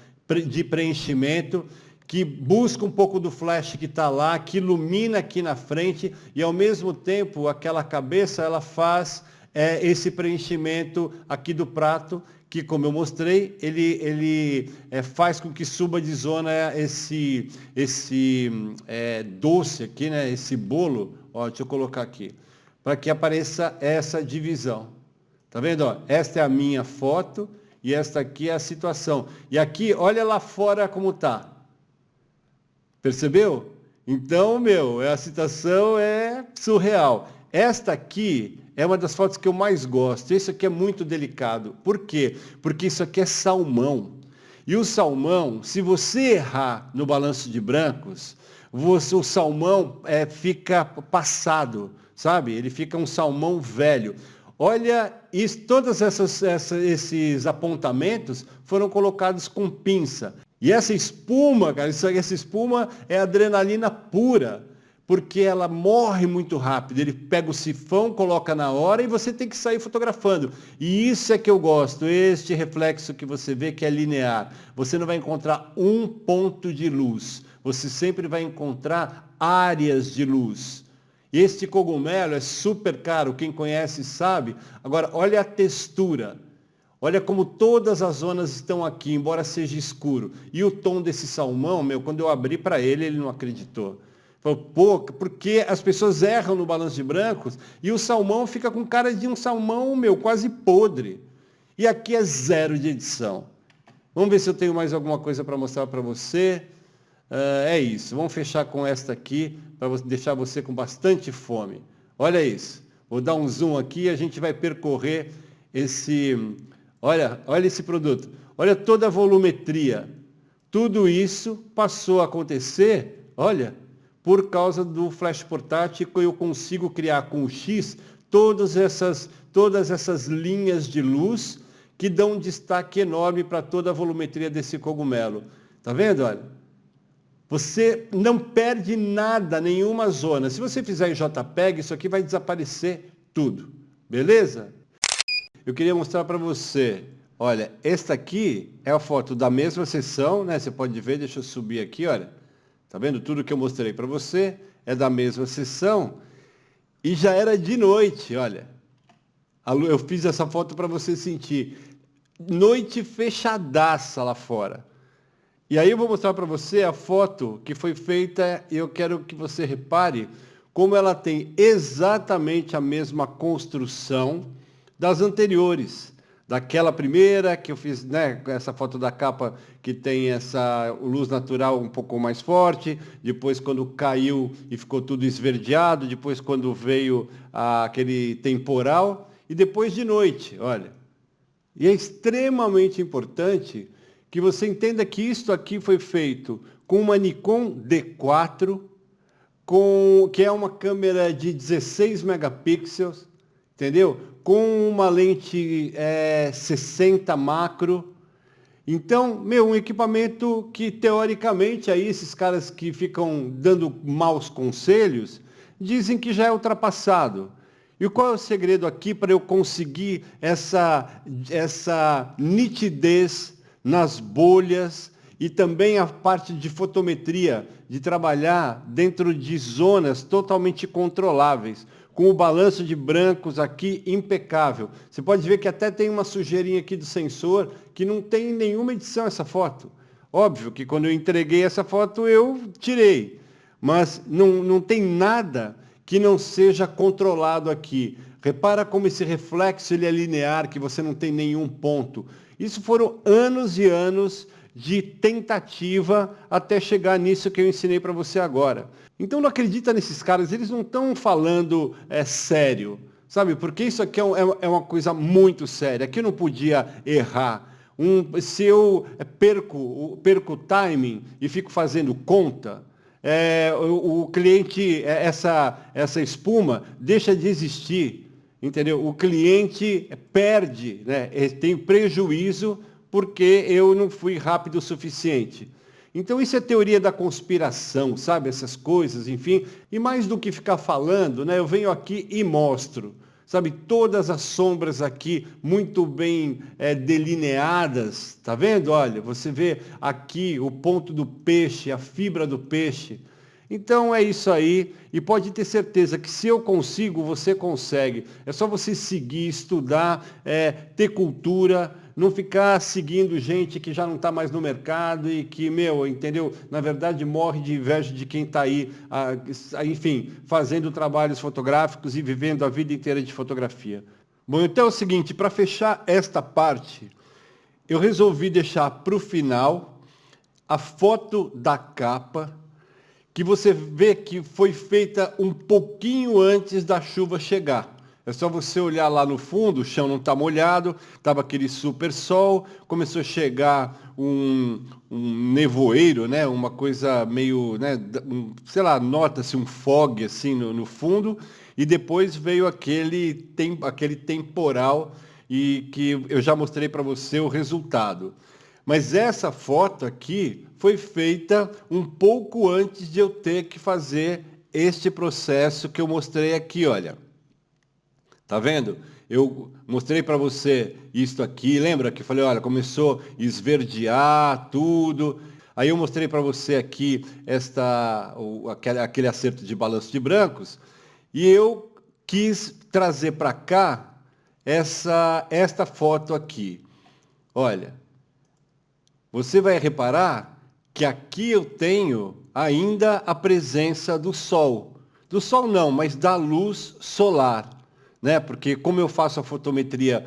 de preenchimento que busca um pouco do flash que está lá, que ilumina aqui na frente e, ao mesmo tempo, aquela cabeça, ela faz esse preenchimento aqui do prato, que, como eu mostrei, ele faz com que suba de zona esse doce aqui, né? Esse bolo. Ó, deixa eu colocar aqui, para que apareça essa divisão. Tá vendo? Ó, esta é a minha foto e esta aqui é a situação. E aqui, olha lá fora como tá. Percebeu? Então, a situação é surreal. Esta aqui é uma das fotos que eu mais gosto. Isso aqui é muito delicado. Por quê? Porque isso aqui é salmão. E o salmão, se você errar no balanço de brancos, o salmão fica passado, sabe? Ele fica um salmão velho. Olha, todos esses apontamentos foram colocados com pinça. E essa espuma, cara, essa espuma é adrenalina pura, porque ela morre muito rápido. Ele pega o sifão, coloca na hora e você tem que sair fotografando. E isso é que eu gosto, este reflexo que você vê que é linear. Você não vai encontrar um ponto de luz, você sempre vai encontrar áreas de luz. Este cogumelo é super caro, quem conhece sabe. Agora, olha a textura. Olha como todas as zonas estão aqui, embora seja escuro. E o tom desse salmão, quando eu abri para ele, ele não acreditou. Falou, pô, porque as pessoas erram no balanço de brancos e o salmão fica com cara de um salmão, quase podre. E aqui é 0 de edição. Vamos ver se eu tenho mais alguma coisa para mostrar para você. É isso, vamos fechar com esta aqui, para deixar você com bastante fome. Olha isso, vou dar um zoom aqui e a gente vai percorrer esse... Olha esse produto, olha toda a volumetria. Tudo isso passou a acontecer, olha, por causa do flash portátil, eu consigo criar com o X todas essas linhas de luz que dão um destaque enorme para toda a volumetria desse cogumelo. Tá vendo, olha? Você não perde nada, nenhuma zona. Se você fizer em JPEG, isso aqui vai desaparecer tudo. Beleza? Eu queria mostrar para você. Olha, esta aqui é a foto da mesma sessão, né? Você pode ver, deixa eu subir aqui, olha. Tá vendo? Tudo que eu mostrei para você é da mesma sessão. E já era de noite, olha. Eu fiz essa foto para você sentir. Noite fechadaça lá fora. E aí eu vou mostrar para você a foto que foi feita e eu quero que você repare como ela tem exatamente a mesma construção das anteriores. Daquela primeira que eu fiz, né, essa foto da capa que tem essa luz natural um pouco mais forte, depois quando caiu e ficou tudo esverdeado, depois quando veio aquele temporal e depois de noite, olha. E é extremamente importante que você entenda que isto aqui foi feito com uma Nikon D4, que é uma câmera de 16 megapixels, entendeu? Com uma lente 60 macro. Então, um equipamento que, teoricamente, aí esses caras que ficam dando maus conselhos, dizem que já é ultrapassado. E qual é o segredo aqui para eu conseguir essa nitidez nas bolhas e também a parte de fotometria, de trabalhar dentro de zonas totalmente controláveis, com o balanço de brancos aqui impecável. Você pode ver que até tem uma sujeirinha aqui do sensor, que não tem nenhuma edição essa foto. Óbvio que quando eu entreguei essa foto eu tirei, mas não tem nada que não seja controlado aqui. Repara como esse reflexo ele é linear, que você não tem nenhum ponto. Isso foram anos e anos de tentativa até chegar nisso que eu ensinei para você agora. Então não acredita nesses caras, eles não estão falando sério, sabe? Porque isso aqui é uma coisa muito séria, aqui eu não podia errar. Se eu perco o timing e fico fazendo conta, o cliente, essa espuma deixa de existir. Entendeu? O cliente perde, né? Tem prejuízo porque eu não fui rápido o suficiente. Então isso é teoria da conspiração, sabe? Essas coisas, enfim. E mais do que ficar falando, né? Eu venho aqui e mostro, sabe? Todas as sombras aqui muito bem delineadas. Tá vendo? Olha, você vê aqui o ponto do peixe, a fibra do peixe. Então é isso aí, e pode ter certeza que se eu consigo, você consegue. É só você seguir, estudar, ter cultura, não ficar seguindo gente que já não está mais no mercado e que, entendeu? Na verdade morre de inveja de quem está aí, enfim, fazendo trabalhos fotográficos e vivendo a vida inteira de fotografia. Bom, então é o seguinte, para fechar esta parte, eu resolvi deixar para o final a foto da capa, que você vê que foi feita um pouquinho antes da chuva chegar. É só você olhar lá no fundo, o chão não está molhado, estava aquele super sol, começou a chegar um nevoeiro, né? Uma coisa meio, né? Sei lá, nota-se um fog assim no fundo, e depois veio aquele temporal e que eu já mostrei para você o resultado. Mas essa foto aqui foi feita um pouco antes de eu ter que fazer este processo que eu mostrei aqui, olha. Tá vendo? Eu mostrei para você isto aqui, lembra que eu falei, olha, começou a esverdear tudo. Aí eu mostrei para você aqui aquele acerto de balanço de brancos, e eu quis trazer para cá esta foto aqui. Olha, você vai reparar que aqui eu tenho ainda a presença do sol. Do sol não, mas da luz solar. Né? Porque como eu faço a fotometria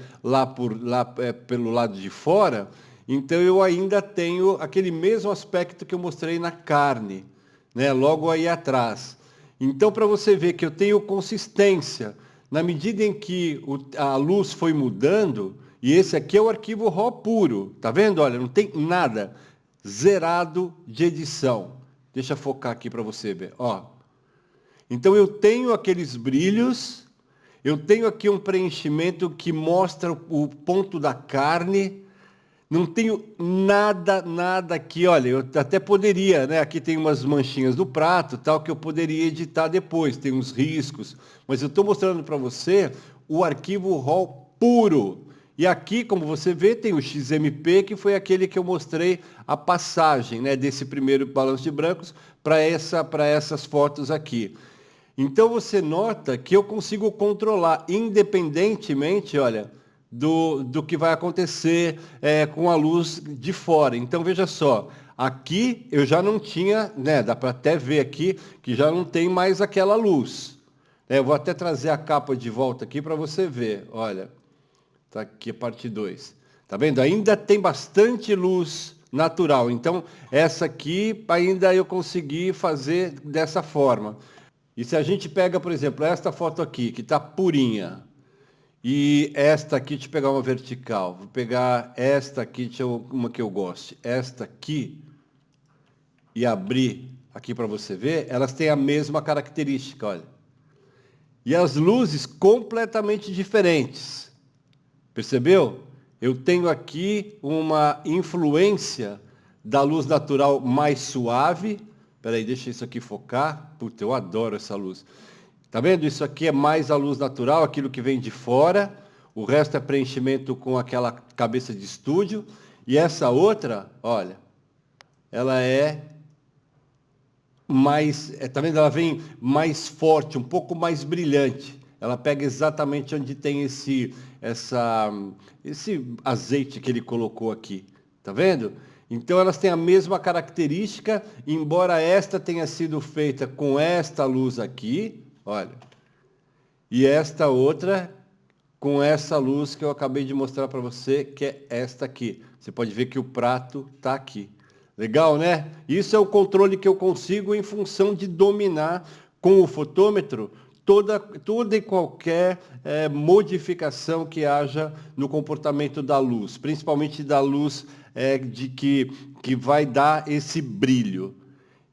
pelo lado de fora, então eu ainda tenho aquele mesmo aspecto que eu mostrei na carne, né? Logo aí atrás. Então, para você ver que eu tenho consistência, na medida em que a luz foi mudando, e esse aqui é o arquivo RAW puro, tá vendo? Olha, não tem nada, zerado de edição. Deixa eu focar aqui para você ver, ó. Então eu tenho aqueles brilhos. Eu tenho aqui um preenchimento que mostra o ponto da carne. Não tenho nada aqui. Olha, eu até poderia, né? Aqui tem umas manchinhas do prato, tal, que eu poderia editar depois. Tem uns riscos. Mas eu estou mostrando para você o arquivo RAW puro. E aqui, como você vê, tem o XMP, que foi aquele que eu mostrei a passagem, né, desse primeiro balanço de brancos para essas fotos aqui. Então você nota que eu consigo controlar independentemente, olha, do que vai acontecer com a luz de fora. Então veja só, aqui eu já não tinha, né, dá para até ver aqui que já não tem mais aquela luz. Eu vou até trazer a capa de volta aqui para você ver, olha, tá aqui a parte 2. Tá vendo? Ainda tem bastante luz natural. Então essa aqui ainda eu consegui fazer dessa forma. E se a gente pega, por exemplo, esta foto aqui, que está purinha, e esta aqui, deixa eu pegar uma vertical, vou pegar esta aqui, deixa eu, uma que eu goste, esta aqui, e abrir aqui para você ver, elas têm a mesma característica, olha. E as luzes completamente diferentes. Percebeu? Eu tenho aqui uma influência da luz natural mais suave. Espera aí, deixa isso aqui focar. Puta, eu adoro essa luz. Tá vendo? Isso aqui é mais a luz natural, aquilo que vem de fora. O resto é preenchimento com aquela cabeça de estúdio. E essa outra, olha, ela é mais... tá vendo? Ela vem mais forte, um pouco mais brilhante. Ela pega exatamente onde tem esse azeite que ele colocou aqui. Tá vendo? Então elas têm a mesma característica, embora esta tenha sido feita com esta luz aqui, olha, e esta outra com essa luz que eu acabei de mostrar para você, que é esta aqui. Você pode ver que o prato está aqui. Legal, né? Isso é o controle que eu consigo em função de dominar com o fotômetro toda e qualquer modificação que haja no comportamento da luz, principalmente da luz que vai dar esse brilho.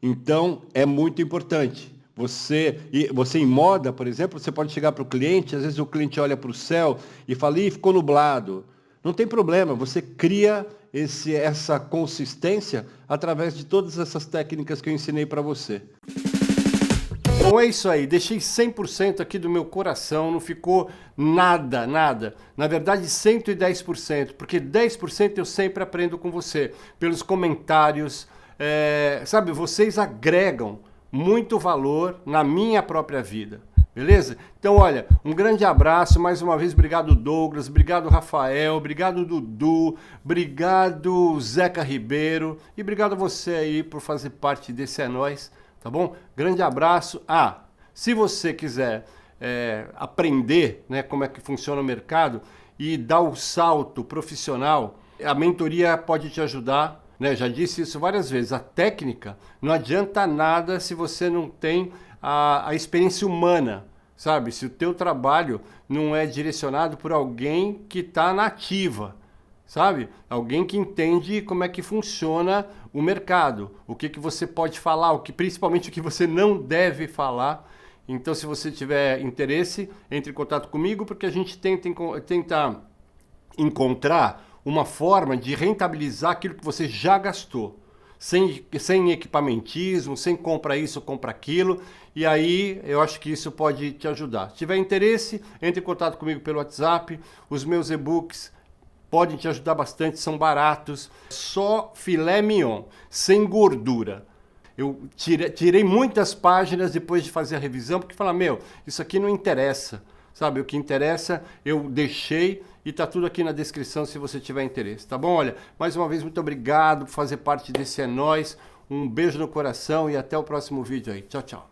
Então, é muito importante. Você em moda, por exemplo, você pode chegar para o cliente, às vezes o cliente olha para o céu e fala, ih, ficou nublado. Não tem problema, você cria essa consistência através de todas essas técnicas que eu ensinei para você. Bom, é isso aí, deixei 100% aqui do meu coração, não ficou nada. Na verdade, 110%, porque 10% eu sempre aprendo com você, pelos comentários, sabe, vocês agregam muito valor na minha própria vida, beleza? Então, olha, um grande abraço, mais uma vez, obrigado Douglas, obrigado Rafael, obrigado Dudu, obrigado Zeca Ribeiro, e obrigado a você aí por fazer parte desse É Nóis. Tá bom? Grande abraço. Se você quiser aprender, né, como é que funciona o mercado e dar o salto profissional, a mentoria pode te ajudar. Né? Já disse isso várias vezes. A técnica não adianta nada se você não tem a experiência humana sabe? Se o teu trabalho não é direcionado por alguém que está na ativa, sabe? Alguém que entende como é que funciona o mercado, o que você pode falar, principalmente o que você não deve falar. Então, se você tiver interesse, entre em contato comigo, porque a gente tenta encontrar uma forma de rentabilizar aquilo que você já gastou. Sem equipamentismo, sem compra isso, compra aquilo. E aí, eu acho que isso pode te ajudar. Se tiver interesse, entre em contato comigo pelo WhatsApp. Os meus e-books podem te ajudar bastante, são baratos. Só filé mignon, sem gordura. Eu tirei muitas páginas depois de fazer a revisão, porque fala, meu, isso aqui não interessa, sabe? O que interessa eu deixei e tá tudo aqui na descrição se você tiver interesse, tá bom? Olha, mais uma vez, muito obrigado por fazer parte desse É Nóis. Um beijo no coração e até o próximo vídeo aí. Tchau, tchau.